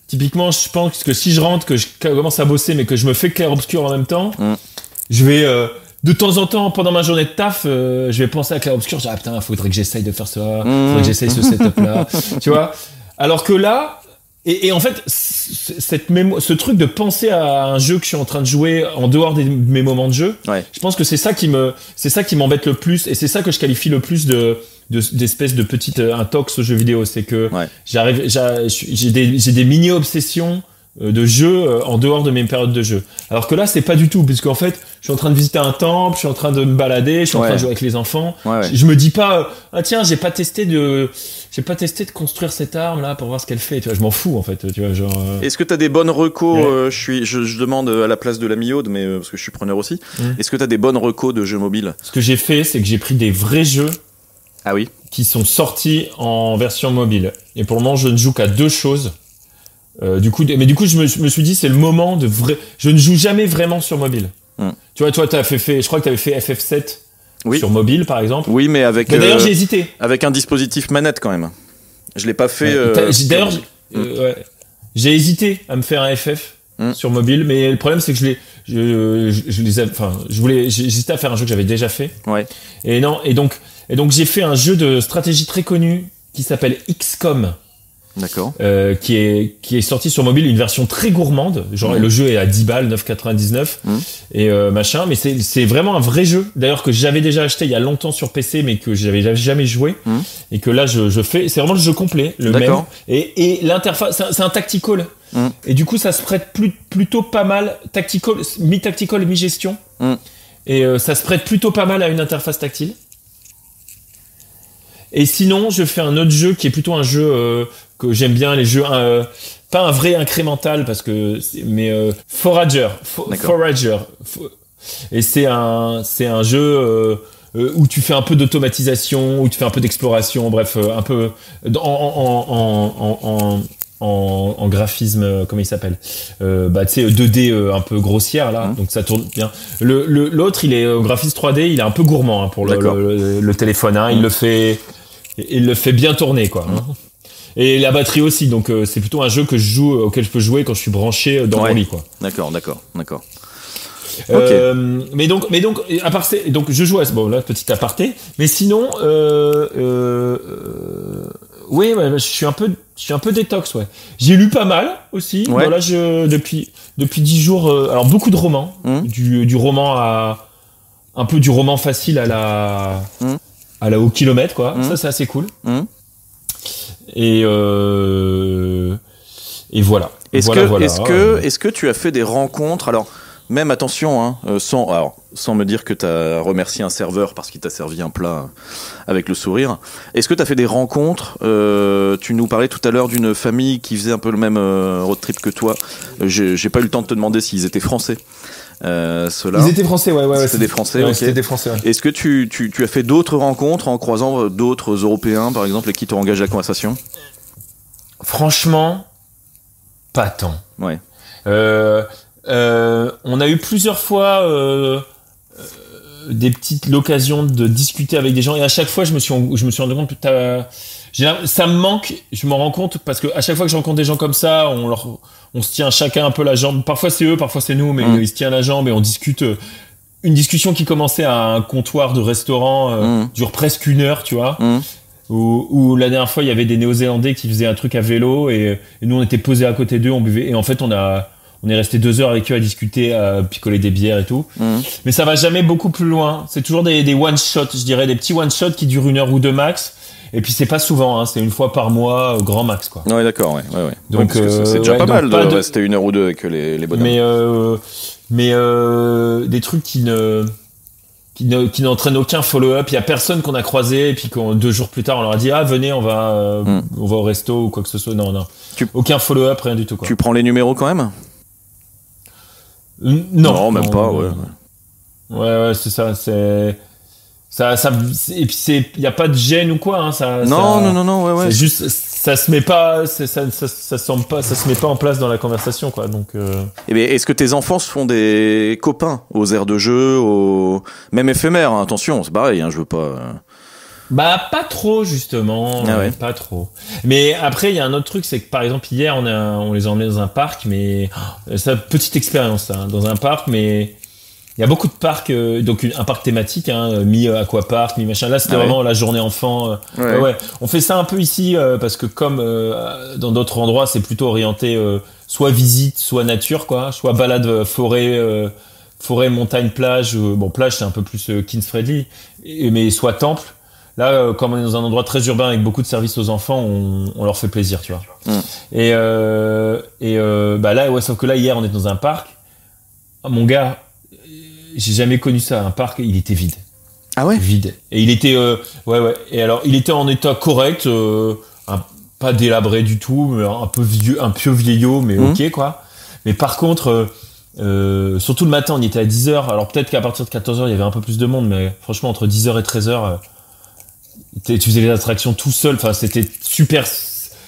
typiquement, je pense que si je rentre, que je commence à bosser, mais que je me fais clair-obscur en même temps, je vais de temps en temps, pendant ma journée de taf, je vais penser à clair-obscur. Je dis putain, faudrait que j'essaye de faire ça, faudrait que j'essaye ce setup-là, tu vois. Alors que là, et en fait, ce truc de penser à un jeu que je suis en train de jouer en dehors de mes moments de jeu, je pense que c'est ça qui m'embête le plus, et c'est ça que je qualifie le plus d'espèce de petite intox aux jeux vidéo, c'est que j'ai des mini obsessions de jeux en dehors de mes périodes de jeu. Alors que là, c'est pas du tout, puisqu'en fait, je suis en train de visiter un temple, je suis en train de me balader, je suis en train de jouer avec les enfants. Je me dis pas, tiens, j'ai pas testé de construire cette arme là pour voir ce qu'elle fait. Tu vois, je m'en fous en fait. Tu vois, genre. Est-ce que t'as des bonnes recos je demande à la place de la mi-aude, mais parce que je suis preneur aussi. Est-ce que t'as des bonnes recos de jeux mobiles? Ce que j'ai fait, c'est que j'ai pris des vrais jeux. Ah oui. Qui sont sortis en version mobile. Et pour le moment, je ne joue qu'à 2 choses. Du coup, je me suis dit, c'est le moment de vrai. Je ne joue jamais vraiment sur mobile. Tu vois, toi, je crois que t'avais fait FF7 sur mobile, par exemple. Oui, mais avec. Mais d'ailleurs, j'ai hésité. Avec un dispositif manette quand même. Je l'ai pas fait. D'ailleurs, j'ai hésité à me faire un FF sur mobile, mais le problème, c'est que j'hésitais à faire un jeu que j'avais déjà fait. Ouais. Et donc j'ai fait un jeu de stratégie très connu qui s'appelle XCOM. D'accord. Qui est sorti sur mobile, une version très gourmande, genre le jeu est à 10 balles, 9,99 et machin, mais c'est vraiment un vrai jeu, d'ailleurs que j'avais déjà acheté il y a longtemps sur PC mais que j'avais jamais joué et que là je fais, c'est vraiment le jeu complet, le même, et l'interface, c'est un tactical et du coup ça se prête plutôt pas mal, mi-tactical, mi-gestion et ça se prête plutôt pas mal à une interface tactile. Et sinon, je fais un autre jeu qui est plutôt un jeu que j'aime bien, les jeux pas un vrai incrémental parce que mais Forager. Et c'est un jeu où tu fais un peu d'automatisation, où tu fais un peu d'exploration, bref, un peu en graphisme, comment il s'appelle, tu sais, 2D un peu grossière là, donc ça tourne bien. L'autre, il est graphisme 3D, il est un peu gourmand pour le téléphone, il le fait bien tourner quoi. Et la batterie aussi, donc c'est plutôt un jeu auquel je peux jouer quand je suis branché dans mon lit quoi. D'accord. Okay. Mais donc à part donc je joue à là petit aparté, mais sinon je suis un peu détox J'ai lu pas mal aussi. Voilà, depuis 10 jours alors beaucoup de romans, du roman à un peu du roman facile à la au kilomètre quoi. Ça c'est assez cool. Et voilà. Est-ce que tu as fait des rencontres, alors même attention sans me dire que tu as remercié un serveur parce qu'il t'a servi un plat avec le sourire, est-ce que tu as fait des rencontres, tu nous parlais tout à l'heure d'une famille qui faisait un peu le même road trip que toi, j'ai pas eu le temps de te demander s'ils étaient français. Ils étaient français, C'était des Français, ok. C'était des Français, Est-ce que tu as fait d'autres rencontres en croisant d'autres Européens, par exemple, et qui t'ont engagé la conversation? Franchement, pas tant. Ouais. On a eu plusieurs fois des petites occasions de discuter avec des gens, et à chaque fois, je me suis rendu compte que ça me manque. Je m'en rends compte parce que à chaque fois que je rencontre des gens comme ça, on se tient chacun un peu la jambe. Parfois c'est eux, parfois c'est nous, mais ils se tiennent la jambe et on discute. Une discussion qui commençait à un comptoir de restaurant dure presque 1 heure, tu vois. où la dernière fois il y avait des Néo-Zélandais qui faisaient un truc à vélo et nous on était posés à côté d'eux, on buvait et en fait on est resté 2 heures avec eux à discuter, à picoler des bières et tout. Mais ça va jamais beaucoup plus loin. C'est toujours des one shot, je dirais, des petits one shot qui durent 1 heure ou 2 max. Et puis c'est pas souvent, c'est 1 fois par mois, grand max, quoi. Ouais, d'accord, ouais. Donc c'est déjà pas mal de rester 1 heure ou 2 avec les bonhommes. Mais des trucs qui n'entraînent aucun follow-up. Il y a personne qu'on a croisé et puis 2 jours plus tard on leur a dit venez, on va au resto ou quoi que ce soit. Non. Aucun follow-up, rien du tout, quoi. Tu prends les numéros quand même? Non, même pas. Ouais, c'est ça. Ça, et puis il y a pas de gêne ou quoi, hein. Non, ouais. C'est juste, ça se met pas, ça semble pas, ça se met pas en place dans la conversation, quoi. Donc. Eh bien, est-ce que tes enfants se font des copains aux aires de jeu, même éphémères, hein, attention, c'est pareil, hein, je veux pas. Bah pas trop justement, pas trop. Mais après il y a un autre truc, c'est que par exemple hier on les a emmenés dans un parc, mais c'est une petite expérience ça, dans un parc, mais il y a beaucoup de parcs, donc un parc thématique, mi-aquapark, mi-machin. Là c'était vraiment la journée enfant. Ouais. On fait ça un peu ici parce que comme dans d'autres endroits c'est plutôt orienté soit visite, soit nature, quoi, soit balade forêt, montagne, plage. Plage c'est un peu plus kids friendly, mais soit temple. Là, comme on est dans un endroit très urbain avec beaucoup de services aux enfants, on leur fait plaisir, tu vois. Et là, sauf que là, hier, on est dans un parc. Mon gars, j'ai jamais connu ça. Un parc, il était vide. Ah ouais? Vide. Et il était, Et alors, il était en état correct, pas délabré du tout, mais un peu vieillot, mais ok, quoi. Mais par contre, surtout le matin, on y était à 10h. Alors peut-être qu'à partir de 14h, il y avait un peu plus de monde, mais franchement, entre 10h et 13h, tu faisais les attractions tout seul, enfin c'était super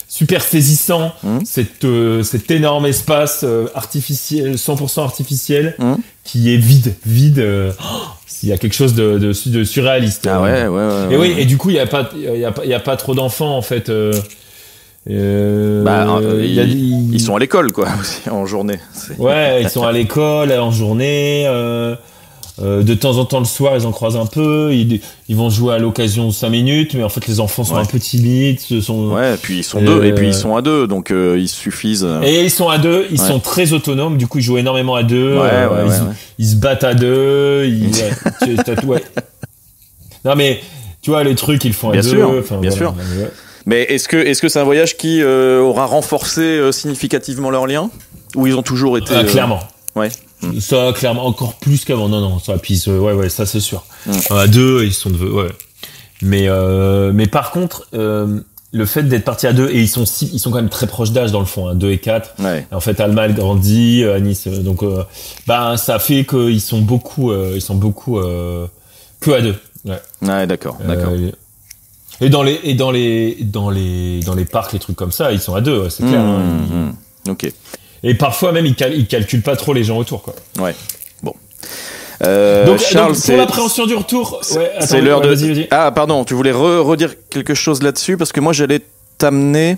saisissant, cet énorme espace artificiel, 100% artificiel, qui est vide. Il y a quelque chose de surréaliste. Ah ouais. Et oui, et du coup il y a pas trop d'enfants en fait. Ils sont à l'école, quoi, aussi, en journée. Ouais, ils sont à l'école en journée. De temps en temps le soir ils en croisent un peu, ils vont jouer à l'occasion 5 minutes, mais en fait les enfants sont un peu timides, et puis ils sont deux, et puis ils sont à 2, donc ils suffisent. Et ils sont à 2, ils sont très autonomes, du coup ils jouent énormément à 2, ils se battent à 2, Non mais tu vois les trucs ils le font à 2, bien sûr. Mais est-ce que c'est un voyage qui aura renforcé significativement leur lien, ou ils ont toujours été clairement. Ouais. Ça clairement encore plus qu'avant. Non, ça puis ça c'est sûr. À 2 ils sont mais par contre le fait d'être partis à 2, et ils sont quand même très proches d'âge dans le fond, 2 et 4. Ouais. En fait Alma elle grandit, Anis donc ça fait qu'ils sont beaucoup que à 2. Ouais, d'accord. Et dans les parcs, les trucs comme ça, ils sont à 2, c'est clair. Ok. Et parfois même ils calculent pas trop les gens autour, quoi. Ouais. Bon. Donc Charles, pour l'appréhension du retour, c'est l'heure de. Vas-y. Ah pardon, tu voulais redire quelque chose là-dessus, parce que moi j'allais t'amener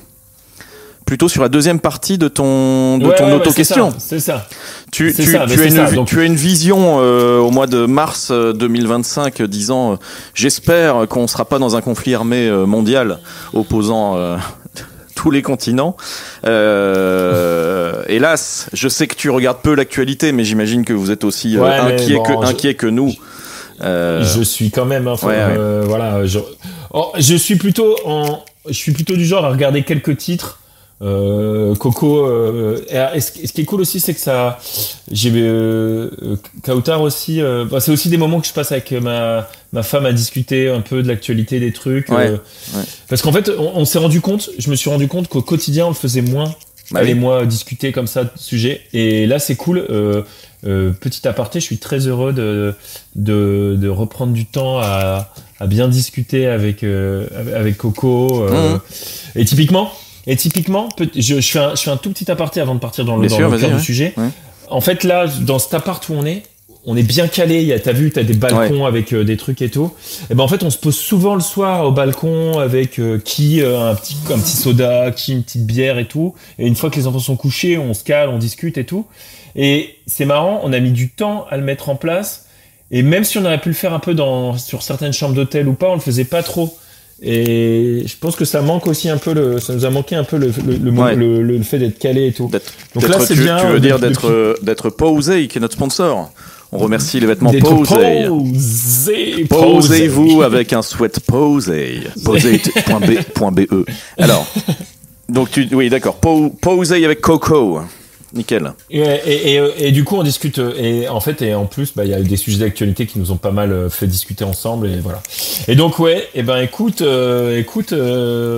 plutôt sur la deuxième partie de ton auto-question. C'est ça. Tu as une vision au mois de mars 2025 disant j'espère qu'on ne sera pas dans un conflit armé mondial opposant tous les continents. Hélas, je sais que tu regardes peu l'actualité, mais j'imagine que vous êtes aussi inquiet que nous. Je suis quand même. Voilà. Je suis plutôt du genre à regarder quelques titres. Coco. Ce qui est cool aussi, c'est que ça. J'ai Kautar aussi. C'est aussi des moments que je passe avec ma femme à discuter un peu de l'actualité des trucs. Parce qu'en fait, je me suis rendu compte qu'au quotidien, on le faisait moins. Elle et moi discuter comme ça de sujets. Et là, c'est cool. Petit aparté, je suis très heureux de reprendre du temps à bien discuter avec Coco. Et typiquement, je fais un tout petit aparté avant de partir dans le cœur du sujet. Ouais. En fait, là, dans cet appart où on est bien calé. T'as des balcons avec des trucs et tout. Et ben en fait, on se pose souvent le soir au balcon avec un petit soda, une petite bière et tout. Et une fois que les enfants sont couchés, on se cale, on discute et tout. Et c'est marrant, on a mis du temps à le mettre en place. Et même si on aurait pu le faire un peu sur certaines chambres d'hôtel ou pas, on le faisait pas trop. Et je pense que ça manque aussi un peu ça nous a manqué un peu le fait d'être calé et tout. Donc là, c'est bien. Tu veux dire d'être Posey, qui est notre sponsor. On remercie les vêtements Posey. Posez-vous avec un sweat Posey. Posey.be. Alors, donc oui, d'accord. Posey avec Coco. Nickel. Et du coup, on discute. Et en fait, et en plus, il y a eu des sujets d'actualité qui nous ont pas mal fait discuter ensemble. Et voilà. Et donc, écoute,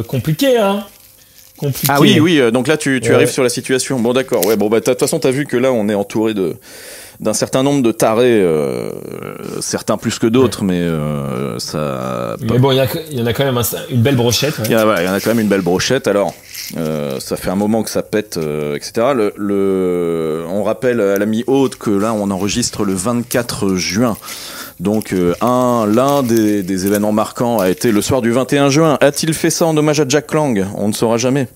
compliqué, hein. Compliqué. Ah oui. Donc là, tu arrives sur la situation. Bon, d'accord. Ouais. Bon, de toute façon, t'as vu que là, on est entouré d'un certain nombre de tarés, certains plus que d'autres, mais ça. Mais bon, il y en a quand même une belle brochette. Il y en a quand même une belle brochette. Alors, ça fait un moment que ça pète, etc. On rappelle à l'ami Haute que là, on enregistre le 24 juin. Donc, l'un des événements marquants a été le soir du 21 juin. A-t-il fait ça en hommage à Jack Lang ? On ne saura jamais.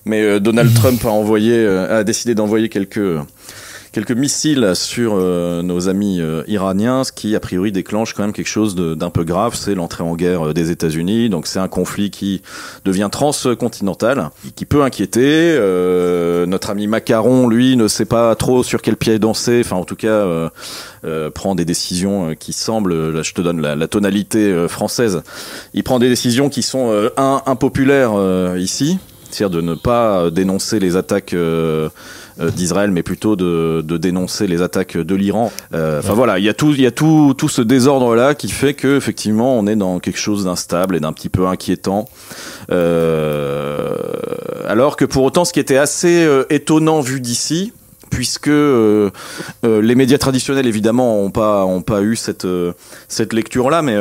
Mais Donald Trump a décidé d'envoyer quelques missiles sur nos amis iraniens, ce qui a priori déclenche quand même quelque chose d'un peu grave, c'est l'entrée en guerre des États-Unis. Donc c'est un conflit qui devient transcontinental, qui peut inquiéter. Notre ami Macaron, lui, ne sait pas trop sur quel pied danser. Enfin, en tout cas, prend des décisions qui semblent. Là, je te donne la tonalité française. Il prend des décisions qui sont impopulaires ici, c'est-à-dire de ne pas dénoncer les attaques d'Israël, mais plutôt de dénoncer les attaques de l'Iran. Voilà, il y a tout ce désordre là qui fait que effectivement on est dans quelque chose d'instable et d'un petit peu inquiétant. Alors que pour autant, ce qui était assez étonnant vu d'ici, puisque les médias traditionnels évidemment ont pas eu cette lecture là, mais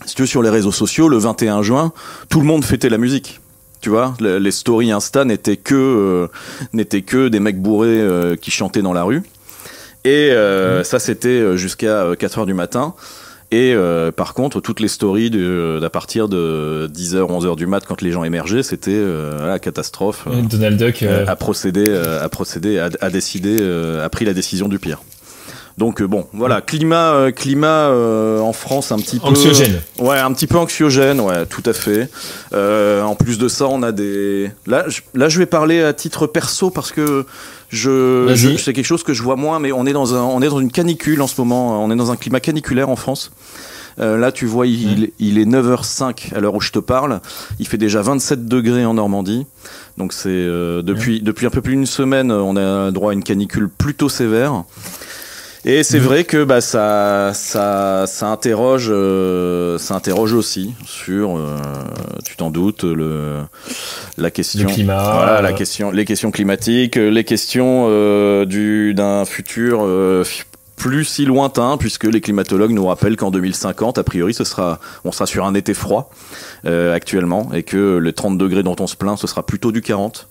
si tu veux, sur les réseaux sociaux, le 21 juin, tout le monde fêtait la musique. Tu vois, les stories Insta n'étaient que des mecs bourrés qui chantaient dans la rue. Et ça, c'était jusqu'à 4h du matin. Et par contre, toutes les stories à partir de 10h, 11h du mat, quand les gens émergeaient, c'était la catastrophe. Donald Duck a pris la décision du pire. Donc bon, voilà, climat en France un petit peu anxiogène. Ouais, un petit peu anxiogène, ouais, tout à fait. En plus de ça, on a là je vais parler à titre perso parce que c'est quelque chose que je vois moins, mais on est dans une canicule en ce moment, on est dans un climat caniculaire en France. Là, tu vois, il est 9h05 à l'heure où je te parle. Il fait déjà 27 degrés en Normandie. Donc c'est depuis un peu plus d'une semaine, on a droit à une canicule plutôt sévère. Et c'est vrai que ça interroge aussi sur, tu t'en doutes, la question, le climat, voilà, les questions climatiques, les questions d'un futur plus si lointain, puisque les climatologues nous rappellent qu'en 2050, a priori, on sera sur un été froid actuellement, et que les 30 degrés dont on se plaint, ce sera plutôt du 40.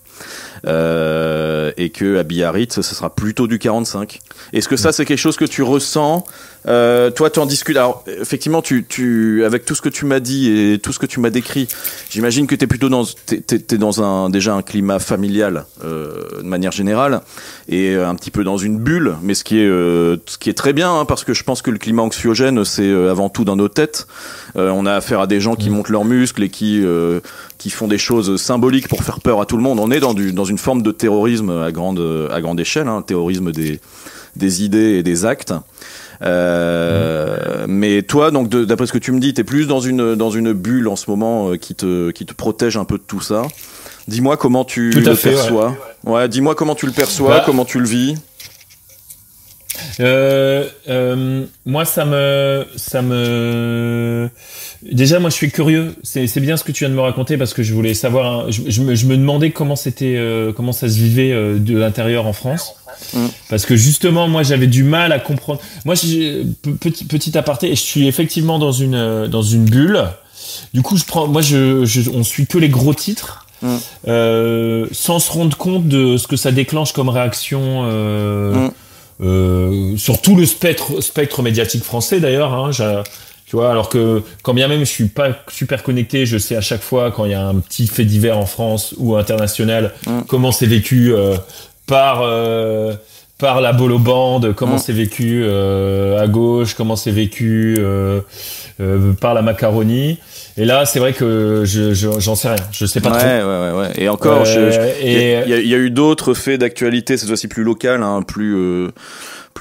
Et que à Biarritz ce sera plutôt du 45. Est-ce que ça c'est quelque chose que tu ressens? Toi tu en discutes. Alors effectivement tu avec tout ce que tu m'as dit et tout ce que tu m'as décrit, j'imagine que t'es plutôt t'es dans déjà un climat familial de manière générale et un petit peu dans une bulle, mais ce qui est très bien, hein, parce que je pense que le climat anxiogène c'est avant tout dans nos têtes. On a affaire à des gens qui montent leurs muscles et qui font des choses symboliques pour faire peur à tout le monde. On est dans une forme de terrorisme à grande échelle, hein, terrorisme des idées et des actes. Mais toi, donc d'après ce que tu me dis, t'es plus dans une bulle en ce moment qui te protège un peu de tout ça. Dis-moi comment tu le perçois. Ouais, dis-moi comment tu le perçois, comment tu le vis. Moi, déjà, moi, je suis curieux. C'est bien ce que tu viens de me raconter parce que je voulais savoir. Je me demandais comment ça se vivait de l'intérieur en France. Parce que justement, moi, j'avais du mal à comprendre. Moi, petit aparté, je suis effectivement dans une bulle. Du coup, on suit que les gros titres. Sans se rendre compte de ce que ça déclenche comme réaction. Sur tout le spectre médiatique français d'ailleurs, hein, tu vois, alors que quand bien même je suis pas super connecté, je sais à chaque fois quand il y a un petit fait divers en France ou international comment c'est vécu par par la bolo band, comment c'est vécu à gauche, comment c'est vécu par la macaroni. Et là, c'est vrai que j'en sais rien. Je sais pas trop. Ouais. Et encore, il y a eu d'autres faits d'actualité, cette fois-ci plus locales, hein, plus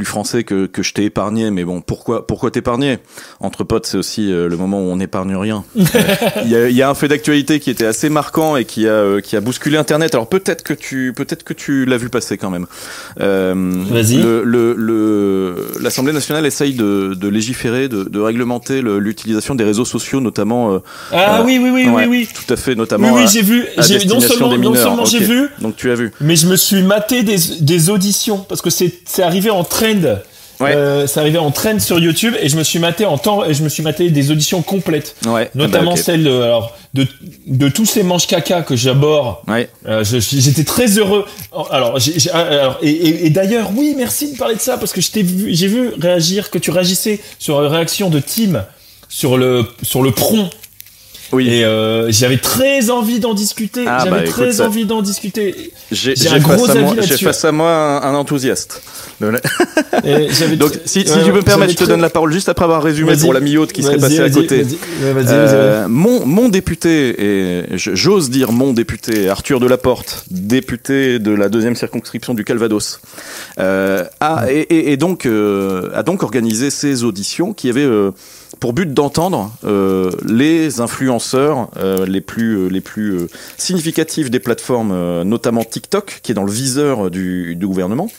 français que je t'ai épargné. Mais bon, pourquoi t'épargner? Entre potes, c'est aussi le moment où on n'épargne rien. Il y a un fait d'actualité qui était assez marquant et qui a bousculé Internet. Alors peut-être que tu l'as vu passer quand même. Vas-y. L'Assemblée nationale essaye de légiférer, de réglementer l'utilisation des réseaux sociaux, notamment. Oui. Tout à fait, notamment. Oui, j'ai vu. Non seulement j'ai vu. Donc tu as vu. Mais je me suis maté des auditions parce que c'est arrivé en trend. C'est arrivé en trend sur YouTube et je me suis maté des auditions complètes. Notamment celle de tous ces manches caca que j'aborde. J'étais très heureux. Et d'ailleurs, oui, merci de parler de ça parce que j'ai vu que tu réagissais sur la réaction de Tim sur le prompt. Oui. Et j'avais très envie d'en discuter. J'ai un gros avis là-dessus. J'ai face à moi un enthousiaste. Donc, si tu peux me permettre, je te donne la parole juste après avoir résumé pour la mi-haute qui serait passée à côté. Vas-y. Mon député, et j'ose dire mon député, Arthur Delaporte, député de la 2e circonscription du Calvados, a donc organisé ces auditions qui avaient pour but d'entendre les influenceurs les plus significatifs des plateformes, notamment TikTok, qui est dans le viseur du gouvernement,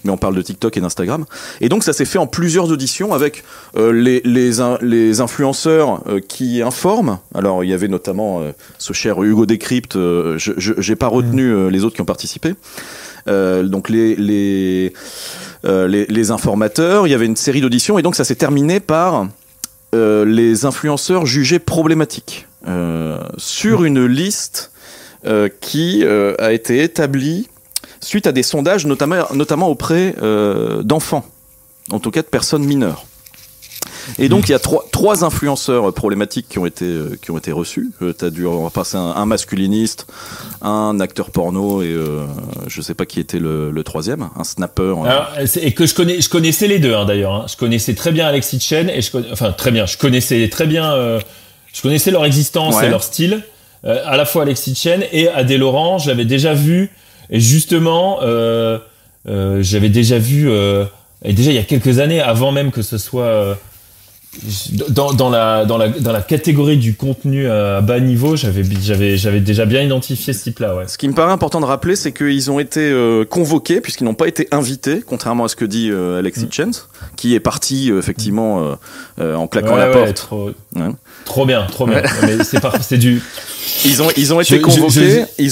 mais on parle de TikTok et d'Instagram. Et donc ça s'est fait en plusieurs auditions avec les influenceurs qui informent. Alors il y avait notamment ce cher Hugo Décrypte, j'ai pas retenu les autres qui ont participé. Donc les informateurs, il y avait une série d'auditions et donc ça s'est terminé par les influenceurs jugés problématiques sur une liste qui a été établie suite à des sondages notamment auprès d'enfants, en tout cas de personnes mineures. Et donc il y a trois influenceurs problématiques qui ont été reçus. T'as dû repasser un masculiniste, un acteur porno et je sais pas qui était le troisième, un snapper. Et que je connaissais les deux d'ailleurs. Hein. Je connaissais très bien Alexis Chen et je connaissais leur existence et leur style. À la fois Alexis Chen et Adé Laurent, je l'avais déjà vu. Et justement, j'avais déjà vu et déjà il y a quelques années, avant même que ce soit dans la catégorie du contenu à bas niveau, j'avais déjà bien identifié ce type-là. Ouais. Ce qui me paraît important de rappeler, c'est qu'ils ont été convoqués puisqu'ils n'ont pas été invités, contrairement à ce que dit Alexis Chen, qui est parti effectivement en claquant la porte. Trop bien. Mais c'est du. Ils ont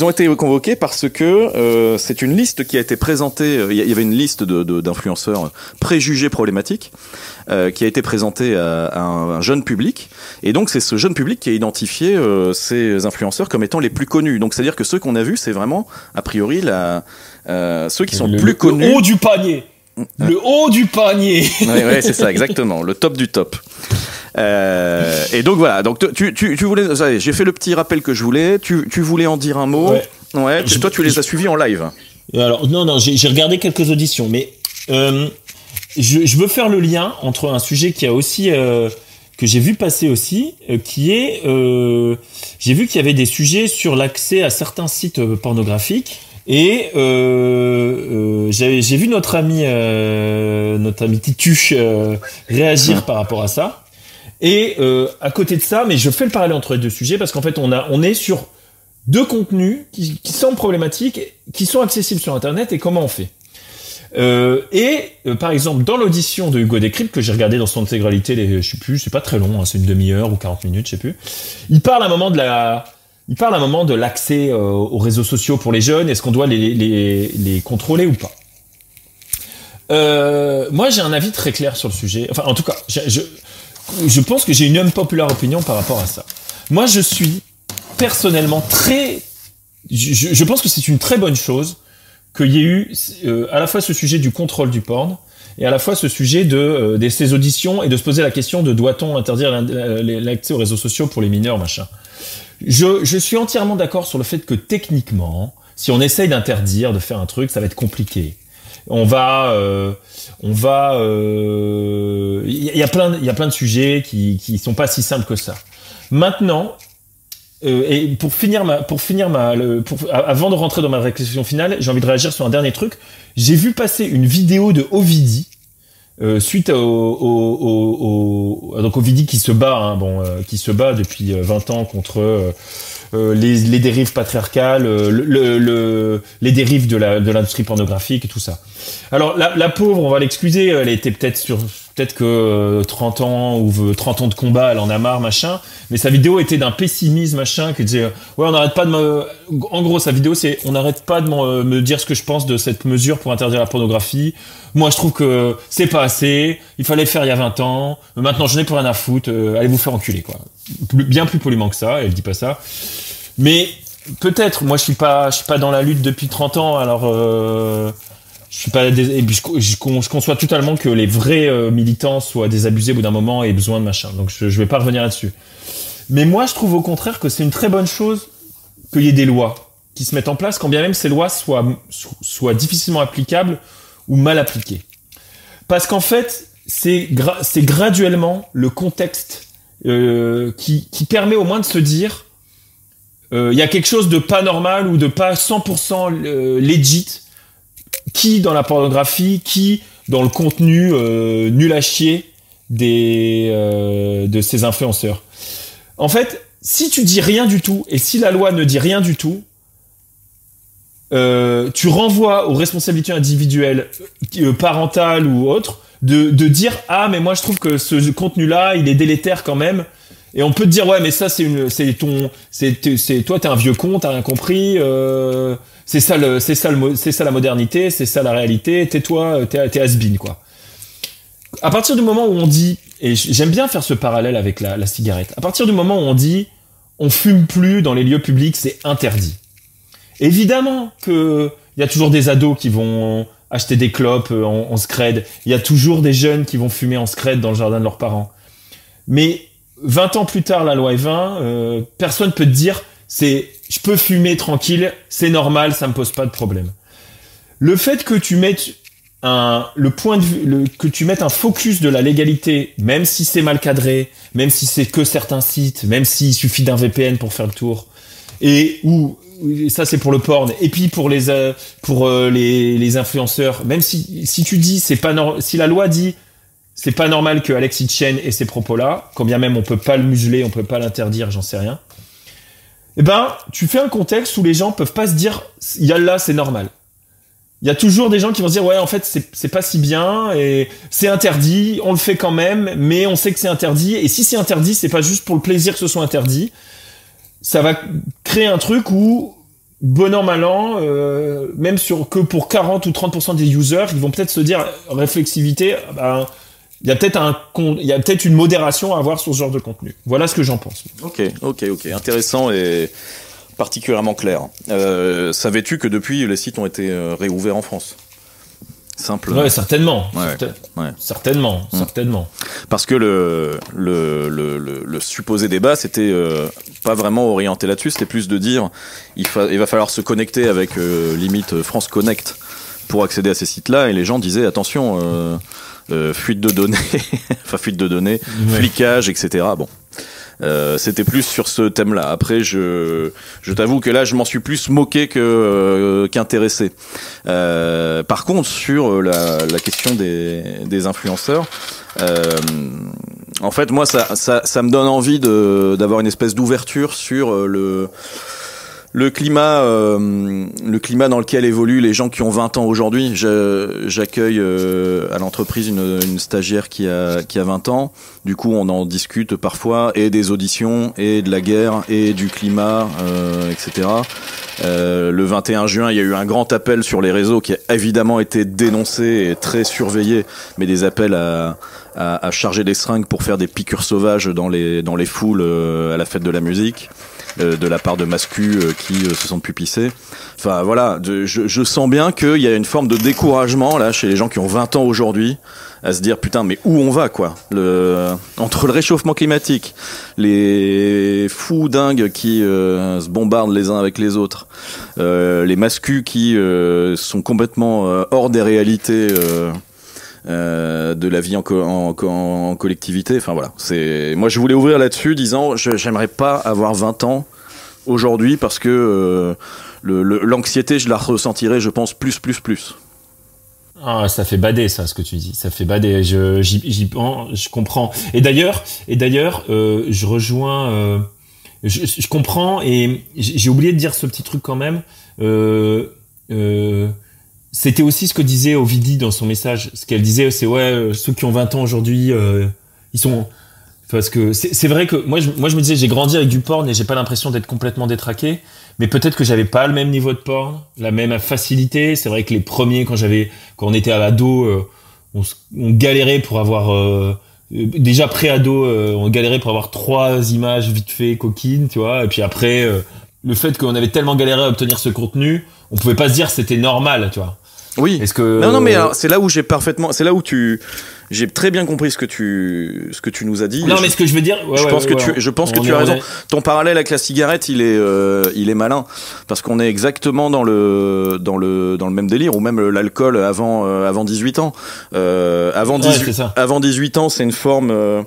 été convoqués parce que c'est une liste qui a été présentée. Il y avait une liste d'influenceurs préjugés problématiques qui a été présentée à un jeune public, et donc c'est ce jeune public qui a identifié ces influenceurs comme étant les plus connus. Donc c'est-à-dire que ceux qu'on a vus, c'est vraiment a priori ceux qui sont plus connus. Le haut du panier. Le haut du panier. Ouais, c'est ça, exactement, le top du top. Et donc voilà, donc tu voulais, j'ai fait le petit rappel que je voulais. Tu voulais en dire un mot. Ouais. Toi, tu les as suivis en live. Alors non, j'ai regardé quelques auditions, mais je veux faire le lien entre un sujet qui a aussi que j'ai vu passer aussi, qui est j'ai vu qu'il y avait des sujets sur l'accès à certains sites pornographiques. Et j'ai vu notre ami Tituche réagir par rapport à ça. Et à côté de ça, mais je fais le parallèle entre les deux sujets parce qu'en fait on est sur deux contenus qui sont problématiques, qui sont accessibles sur Internet, et comment on fait. Par exemple, dans l'audition de Hugo Décrypte que j'ai regardé dans son intégralité, je sais plus, c'est pas très long, hein, c'est une demi-heure ou 40 minutes, je sais plus. Il parle à un moment de l'accès aux réseaux sociaux pour les jeunes. Est-ce qu'on doit les contrôler ou pas? Moi, j'ai un avis très clair sur le sujet. Enfin, en tout cas, je pense que j'ai une unpopular opinion par rapport à ça. Moi, je suis personnellement je pense que c'est une très bonne chose qu'il y ait eu à la fois ce sujet du contrôle du porn et à la fois ce sujet de ces auditions, et de se poser la question de doit-on interdire l'accès aux réseaux sociaux pour les mineurs, machin. Je suis entièrement d'accord sur le fait que techniquement, si on essaye d'interdire, de faire un truc, ça va être compliqué. Il y a plein de sujets qui sont pas si simples que ça. Maintenant, et avant de rentrer dans ma réflexion finale, j'ai envie de réagir sur un dernier truc. J'ai vu passer une vidéo de Ovidie, suite donc Ovidie qui se bat, qui se bat depuis 20 ans contre les dérives patriarcales, les dérives de l'industrie pornographique et tout ça. Alors la pauvre, on va l'excuser, elle était peut-être que 30 ans ou 30 ans de combat, elle en a marre, machin. Mais sa vidéo était d'un pessimisme, machin, qui disait ouais, on n'arrête pas en gros, sa vidéo, c'est on n'arrête pas de me dire ce que je pense de cette mesure pour interdire la pornographie. Moi, je trouve que c'est pas assez. Il fallait le faire il y a 20 ans. Maintenant, je n'ai plus rien à foutre. Allez vous faire enculer, quoi. Bien plus poliment que ça. Elle dit pas ça. Mais peut-être, moi, je suis pas dans la lutte depuis 30 ans. Alors, je suis pas et puis je conçois totalement que les vrais militants soient désabusés au bout d'un moment et aient besoin de machin. Donc, je vais pas revenir là-dessus. Mais moi, je trouve au contraire que c'est une très bonne chose qu'il y ait des lois qui se mettent en place, quand bien même ces lois soient difficilement applicables ou mal appliquées. Parce qu'en fait, c'est graduellement le contexte qui permet au moins de se dire il y a quelque chose de pas normal ou de pas 100% legit qui dans la pornographie, qui dans le contenu nul à chier de ces influenceurs. En fait, si tu dis rien du tout, et si la loi ne dit rien du tout, tu renvoies aux responsabilités individuelles, parentales ou autres, de dire « Ah, mais moi je trouve que ce contenu-là, il est délétère quand même. » Et on peut te dire « Ouais, mais ça, toi, t'es un vieux con, t'as rien compris. C'est ça la modernité, c'est ça la réalité. Tais-toi, t'es has-been, quoi. » À partir du moment où on dit, et j'aime bien faire ce parallèle avec la cigarette, à partir du moment où on dit on fume plus dans les lieux publics, c'est interdit. Évidemment que il y a toujours des ados qui vont acheter des clopes en scred, il y a toujours des jeunes qui vont fumer en scred dans le jardin de leurs parents. Mais 20 ans plus tard, la loi est 20, personne peut te dire je peux fumer tranquille, c'est normal, ça me pose pas de problème. Le fait que tu mettes que tu mettes un focus de la légalité, même si c'est mal cadré, même si c'est que certains sites, même s'il suffit d'un VPN pour faire le tour, ça c'est pour le porn, et puis pour les influenceurs, même si tu dis si la loi dit c'est pas normal que Alexis Chen ait ces propos-là, quand bien même on peut pas le museler, on peut pas l'interdire, j'en sais rien. Eh ben, tu fais un contexte où les gens peuvent pas se dire yallah, c'est normal. Il y a toujours des gens qui vont se dire ouais, en fait c'est pas si bien et c'est interdit, on le fait quand même, mais on sait que c'est interdit, et si c'est interdit, c'est pas juste pour le plaisir que ce soit interdit. Ça va créer un truc où bon an mal an, même que pour 40 ou 30% des users, ils vont peut-être se dire réflexivité, il y a peut-être une modération à avoir sur ce genre de contenu. Voilà ce que j'en pense. Ok, intéressant et particulièrement clair. Savais-tu que depuis les sites ont été réouverts en France? Simple. Ouais, certainement. Ouais. Certainement. Parce que le supposé débat, c'était pas vraiment orienté là-dessus, c'était plus de dire il va falloir se connecter avec limite France Connect pour accéder à ces sites-là, et les gens disaient attention, fuite de données, flicage, etc. Bon. C'était plus sur ce thème-là. Après, je t'avoue que là, je m'en suis plus moqué qu'intéressé. Par contre, sur la question des influenceurs, en fait, moi, ça me donne envie d'avoir une espèce d'ouverture sur le climat dans lequel évoluent les gens qui ont 20 ans aujourd'hui. J'accueille à l'entreprise une stagiaire qui a 20 ans. Du coup, on en discute parfois, et des auditions, et de la guerre, et du climat, etc. Le 21 juin, il y a eu un grand appel sur les réseaux qui a évidemment été dénoncé et très surveillé, mais des appels à charger des seringues pour faire des piqûres sauvages dans les foules à la fête de la musique. de la part de mascus qui se sentent plus pissés. Enfin voilà, je sens bien qu'il y a une forme de découragement là chez les gens qui ont 20 ans aujourd'hui, à se dire putain mais où on va quoi, entre le réchauffement climatique, les fous dingues qui se bombardent les uns avec les autres, les mascus qui sont complètement hors des réalités de la vie en collectivité. Enfin voilà, moi je voulais ouvrir là-dessus disant j'aimerais pas avoir 20 ans aujourd'hui parce que l'anxiété je la ressentirais je pense plus. Ah, ça fait bader ça ce que tu dis, ça fait bader, je comprends. Et d'ailleurs je rejoins je comprends et j'ai oublié de dire ce petit truc quand même. C'était aussi ce que disait Ovidie dans son message. Ce qu'elle disait, c'est ceux qui ont 20 ans aujourd'hui, ils sont... Parce que c'est vrai que moi je me disais, j'ai grandi avec du porn et j'ai pas l'impression d'être complètement détraqué. Mais peut-être que j'avais pas le même niveau de porn, la même facilité. C'est vrai que les premiers, quand on était à l'ado, on galérait pour avoir... déjà pré-ado, on galérait pour avoir 3 images vite fait coquines, tu vois. Et puis après, le fait qu'on avait tellement galéré à obtenir ce contenu, on pouvait pas se dire que c'était normal, tu vois. Oui. Est-ce que non mais alors, c'est là où j'ai très bien compris ce que tu nous as dit. Non mais ce que je veux dire, je pense que tu as raison. Ton parallèle avec la cigarette, il est malin parce qu'on est exactement dans le même délire, ou même l'alcool avant 18 ans. Avant 18 ans, c'est une forme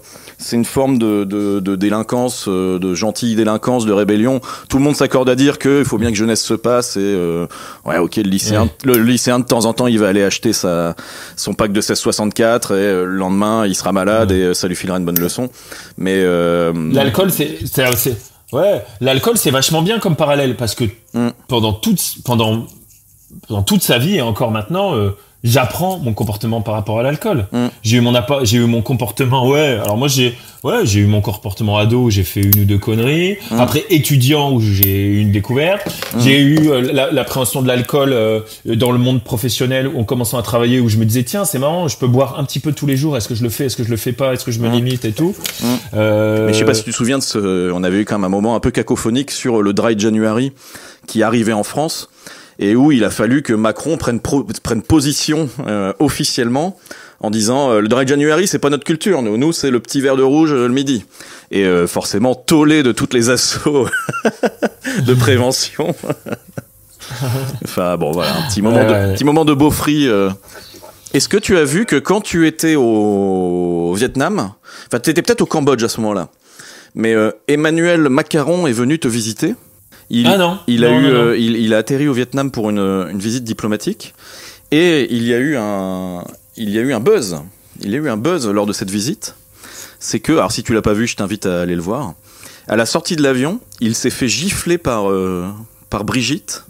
de délinquance, de gentille délinquance, de rébellion. Tout le monde s'accorde à dire que il faut bien que jeunesse se passe et ok, le lycéen de temps en temps il va aller acheter son pack de 1664 et le lendemain il sera malade et ça lui filera une bonne leçon. Mais l'alcool l'alcool c'est vachement bien comme parallèle parce que pendant toute sa vie et encore maintenant j'apprends mon comportement par rapport à l'alcool. J'ai eu mon comportement, alors moi j'ai eu mon comportement ado où j'ai fait 1 ou 2 conneries. Après étudiant où j'ai eu une découverte. J'ai eu l'appréhension de l'alcool dans le monde professionnel en commençant à travailler où je me disais tiens c'est marrant, je peux boire un petit peu tous les jours. Est-ce que je le fais? Est-ce que je le fais pas? Est-ce que je me limite et tout? Mais je sais pas si tu te souviens on avait eu quand même un moment un peu cacophonique sur le Dry January qui arrivait en France. Et où il a fallu que Macron prenne position officiellement en disant le Dry January c'est pas notre culture, nous c'est le petit verre de rouge le midi. Et forcément tollé de toutes les assauts de prévention. Enfin bon voilà, un petit moment de beaufry. Est-ce que tu as vu que quand tu étais au Vietnam, enfin t'étais peut-être au Cambodge à ce moment-là, mais Emmanuel Macron est venu te visiter? Il a atterri au Vietnam pour une visite diplomatique et il y a eu un buzz lors de cette visite. C'est que, alors si tu l'as pas vu, je t'invite à aller le voir. À la sortie de l'avion, il s'est fait gifler par Brigitte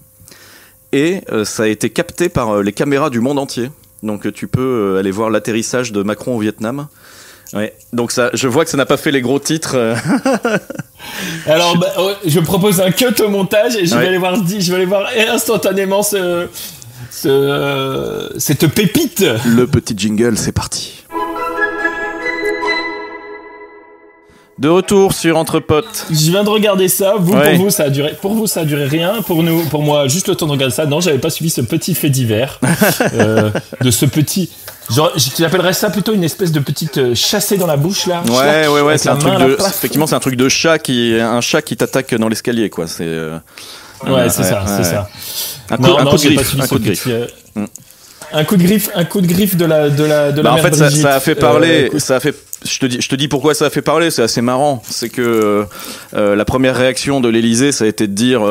et ça a été capté par les caméras du monde entier. Donc tu peux aller voir l'atterrissage de Macron au Vietnam. Ouais. Donc ça, je vois que ça n'a pas fait les gros titres. Alors, je propose un cut au montage et je vais aller voir instantanément cette pépite. Le petit jingle, c'est parti. De retour sur Entre Potes. Je viens de regarder ça. Pour vous, ça a duré rien. Pour moi, juste le temps de regarder ça. Non, j'avais pas suivi ce petit fait divers de ce petit. Genre, j'appellerais ça plutôt une espèce de petite chassée dans la bouche là. Ouais, c'est un truc effectivement, c'est un truc de chat un chat qui t'attaque dans l'escalier quoi. C'est. C'est ça. Un coup de griffe. Un coup de griffe de la en fait, ça a fait parler. Je te dis pourquoi ça a fait parler. C'est assez marrant. C'est que la première réaction de l'Élysée, ça a été de dire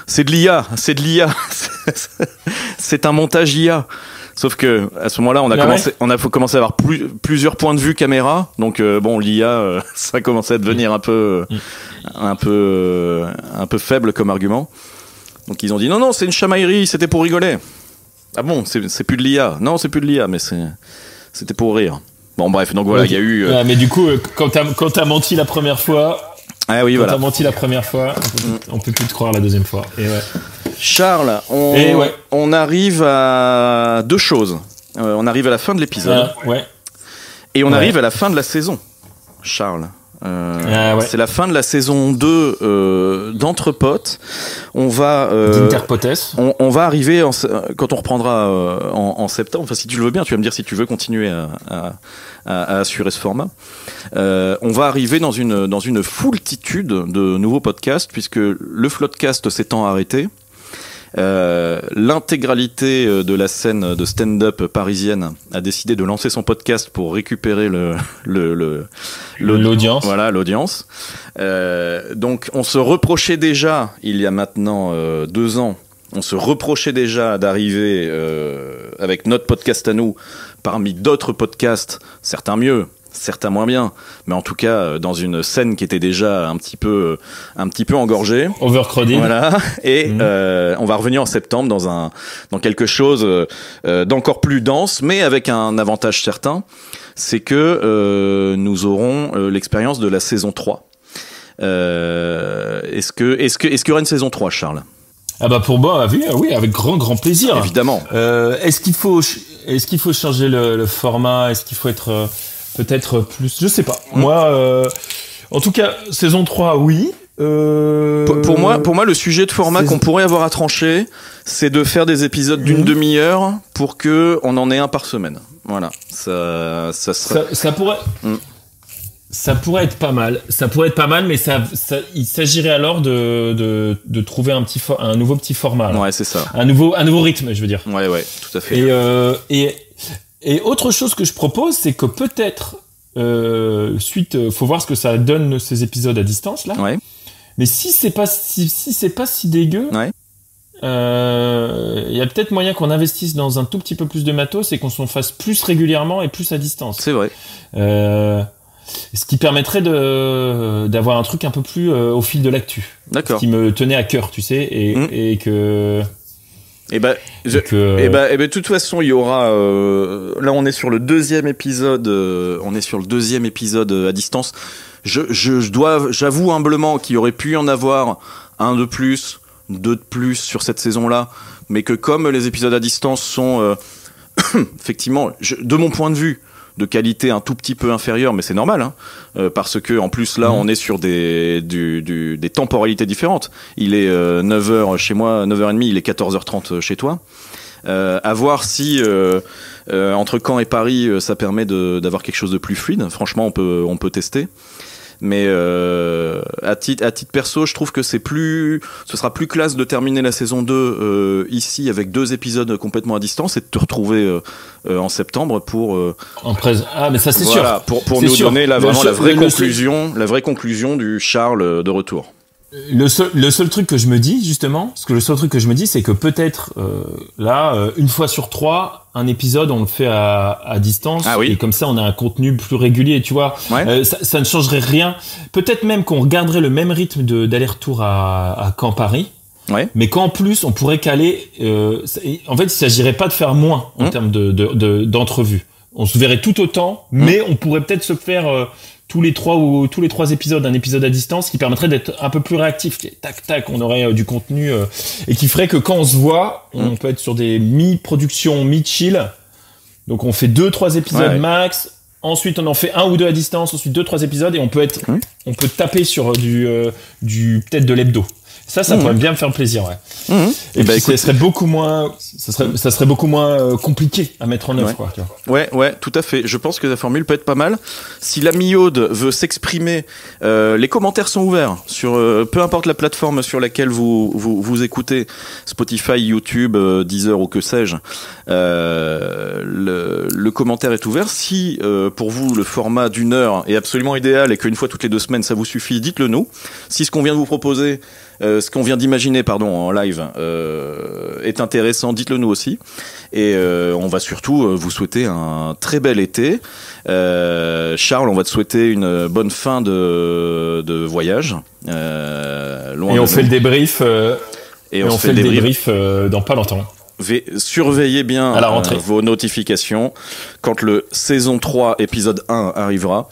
c'est de l'IA. C'est un montage IA. Sauf que à ce moment-là, on a commencé à avoir plusieurs points de vue caméra. Donc l'IA, ça a commencé à devenir un peu faible comme argument. Donc ils ont dit non, c'est une chamaillerie, c'était pour rigoler. Ah bon, c'est plus de l'IA. Non, c'est plus de l'IA, mais c'était pour rire. Bon bref, donc voilà, il y a eu. Mais du coup, quand t'as menti la première fois. Ah oui, voilà. T'as menti la première fois, on peut plus te croire la deuxième fois. Et ouais. Charles, on arrive à 2 choses. On arrive à la fin de l'épisode. Ouais. Et on arrive à la fin de la saison. Charles, C'est la fin de la saison 2 d'Entre Potes. On va on va arriver quand on reprendra en septembre. Enfin, si tu le veux bien, tu vas me dire si tu veux continuer à assurer ce format. On va arriver dans une foultitude de nouveaux podcasts puisque le Floodcast s'étant arrêté. L'intégralité de la scène de stand-up parisienne a décidé de lancer son podcast pour récupérer l'audience. Voilà, l'audience. Donc, on se reprochait déjà, il y a maintenant 2 ans, on se reprochait déjà d'arriver avec notre podcast à nous parmi d'autres podcasts, certains mieux, certains moins bien, mais en tout cas dans une scène qui était déjà un petit peu engorgée, overcrowded. Voilà. Et on va revenir en septembre dans quelque chose d'encore plus dense, mais avec un avantage certain, c'est que nous aurons l'expérience de la saison 3. Est-ce qu'il y aura une saison 3, Charles? Ah bah pour moi, oui, avec grand plaisir. Évidemment. Est-ce qu'il faut changer le format? Est-ce qu'il faut être peut-être plus, je sais pas. Moi, en tout cas, saison 3, oui. Pour moi, le sujet de format qu'on pourrait avoir à trancher, c'est de faire des épisodes d'une demi-heure pour que on en ait un par semaine. Voilà. Ça pourrait. Ça pourrait être pas mal. Mais il s'agirait alors de trouver un nouveau petit format. Là. Ouais, c'est ça. Un nouveau rythme, je veux dire. Ouais, tout à fait. Et autre chose que je propose, c'est que peut-être faut voir ce que ça donne ces épisodes à distance là. Ouais. Mais si c'est pas si dégueu, y a peut-être moyen qu'on investisse dans un tout petit peu plus de matos et qu'on s'en fasse plus régulièrement et plus à distance. C'est vrai. Ce qui permettrait d'avoir un truc un peu plus au fil de l'actu. D'accord. Ce qui me tenait à cœur, tu sais, et que. De toute façon, il y aura. Là, on est sur le 2e épisode. À distance. J'avoue humblement qu'il aurait pu y en avoir 1 de plus, 2 de plus sur cette saison-là, mais que comme les épisodes à distance sont effectivement, de mon point de vue, de qualité un tout petit peu inférieure, mais c'est normal, hein, parce que en plus là, on est sur des temporalités différentes. Il est 9h chez moi, 9h30, il est 14h30 chez toi. À voir si entre Caen et Paris, ça permet d'avoir quelque chose de plus fluide. Franchement, on peut tester. Mais à titre perso, je trouve que ce sera plus classe de terminer la saison 2 ici avec 2 épisodes complètement à distance et de te retrouver en septembre pour mais ça c'est voilà, sûr. pour nous donner là vraiment la vraie conclusion du Charles de retour. Le seul truc que je me dis justement, c'est que peut-être une fois sur 3, un épisode on le fait à distance, et comme ça on a un contenu plus régulier, tu vois. Ouais. Ça ne changerait rien. Peut-être même qu'on garderait le même rythme d'aller-retour à Caen-Paris. Ouais. Mais qu'en plus on pourrait caler. En fait, il s'agirait pas de faire moins en termes d'entrevues. On se verrait tout autant, mais on pourrait peut-être se faire tous les 3 épisodes, un épisode à distance, qui permettrait d'être un peu plus réactif. Tac, on aurait du contenu et qui ferait que quand on se voit, on peut être sur des mi-productions, mi-chill. Donc on fait 2-3 épisodes max. Ensuite, on en fait 1 ou 2 à distance. Ensuite, 2-3 épisodes et on peut taper sur du peut-être de l'hebdo. Ça pourrait bien me faire plaisir, Et puis, ça serait beaucoup moins compliqué à mettre en œuvre, quoi. Tu vois. Ouais, tout à fait. Je pense que la formule peut être pas mal. Si l'ami Aude veut s'exprimer, les commentaires sont ouverts sur peu importe la plateforme sur laquelle vous écoutez, Spotify, YouTube, Deezer ou que sais-je. Le commentaire est ouvert. Si pour vous le format d'1 heure est absolument idéal et qu'une fois toutes les 2 semaines ça vous suffit, dites-le nous. Si ce qu'on vient de vous proposer, ce qu'on vient d'imaginer, en live, est intéressant, dites-le nous aussi. Et on va surtout vous souhaiter un très bel été. Charles, on va te souhaiter une bonne fin de voyage. Et on fait le débrief. On fait le débrief dans pas longtemps. surveillez bien vos notifications quand le saison 3 épisode 1 arrivera.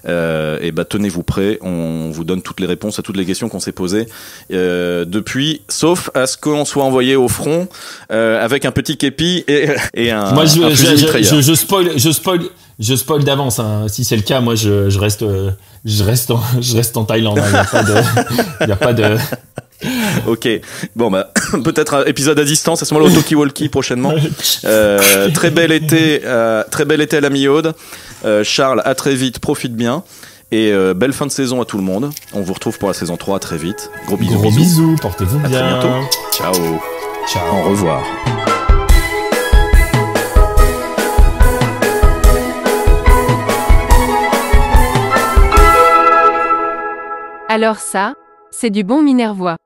Et tenez-vous prêts, on vous donne toutes les réponses à toutes les questions qu'on s'est posées depuis, sauf à ce qu'on soit envoyé au front avec un petit képi et un moi un fusil mitrailleur. Je spoil d'avance, hein. Si c'est le cas, moi je reste en Thaïlande, hein. Il y a pas de Ok, bon peut-être un épisode à distance à ce moment-là au Talkie-Walkie prochainement. Très bel été à la mi-Aude. Charles, à très vite, profite bien et belle fin de saison à tout le monde. On vous retrouve pour la saison 3 très vite. Gros bisous, portez-vous bien. À très bientôt. Ciao. Au revoir. Alors ça, c'est du bon Minervois.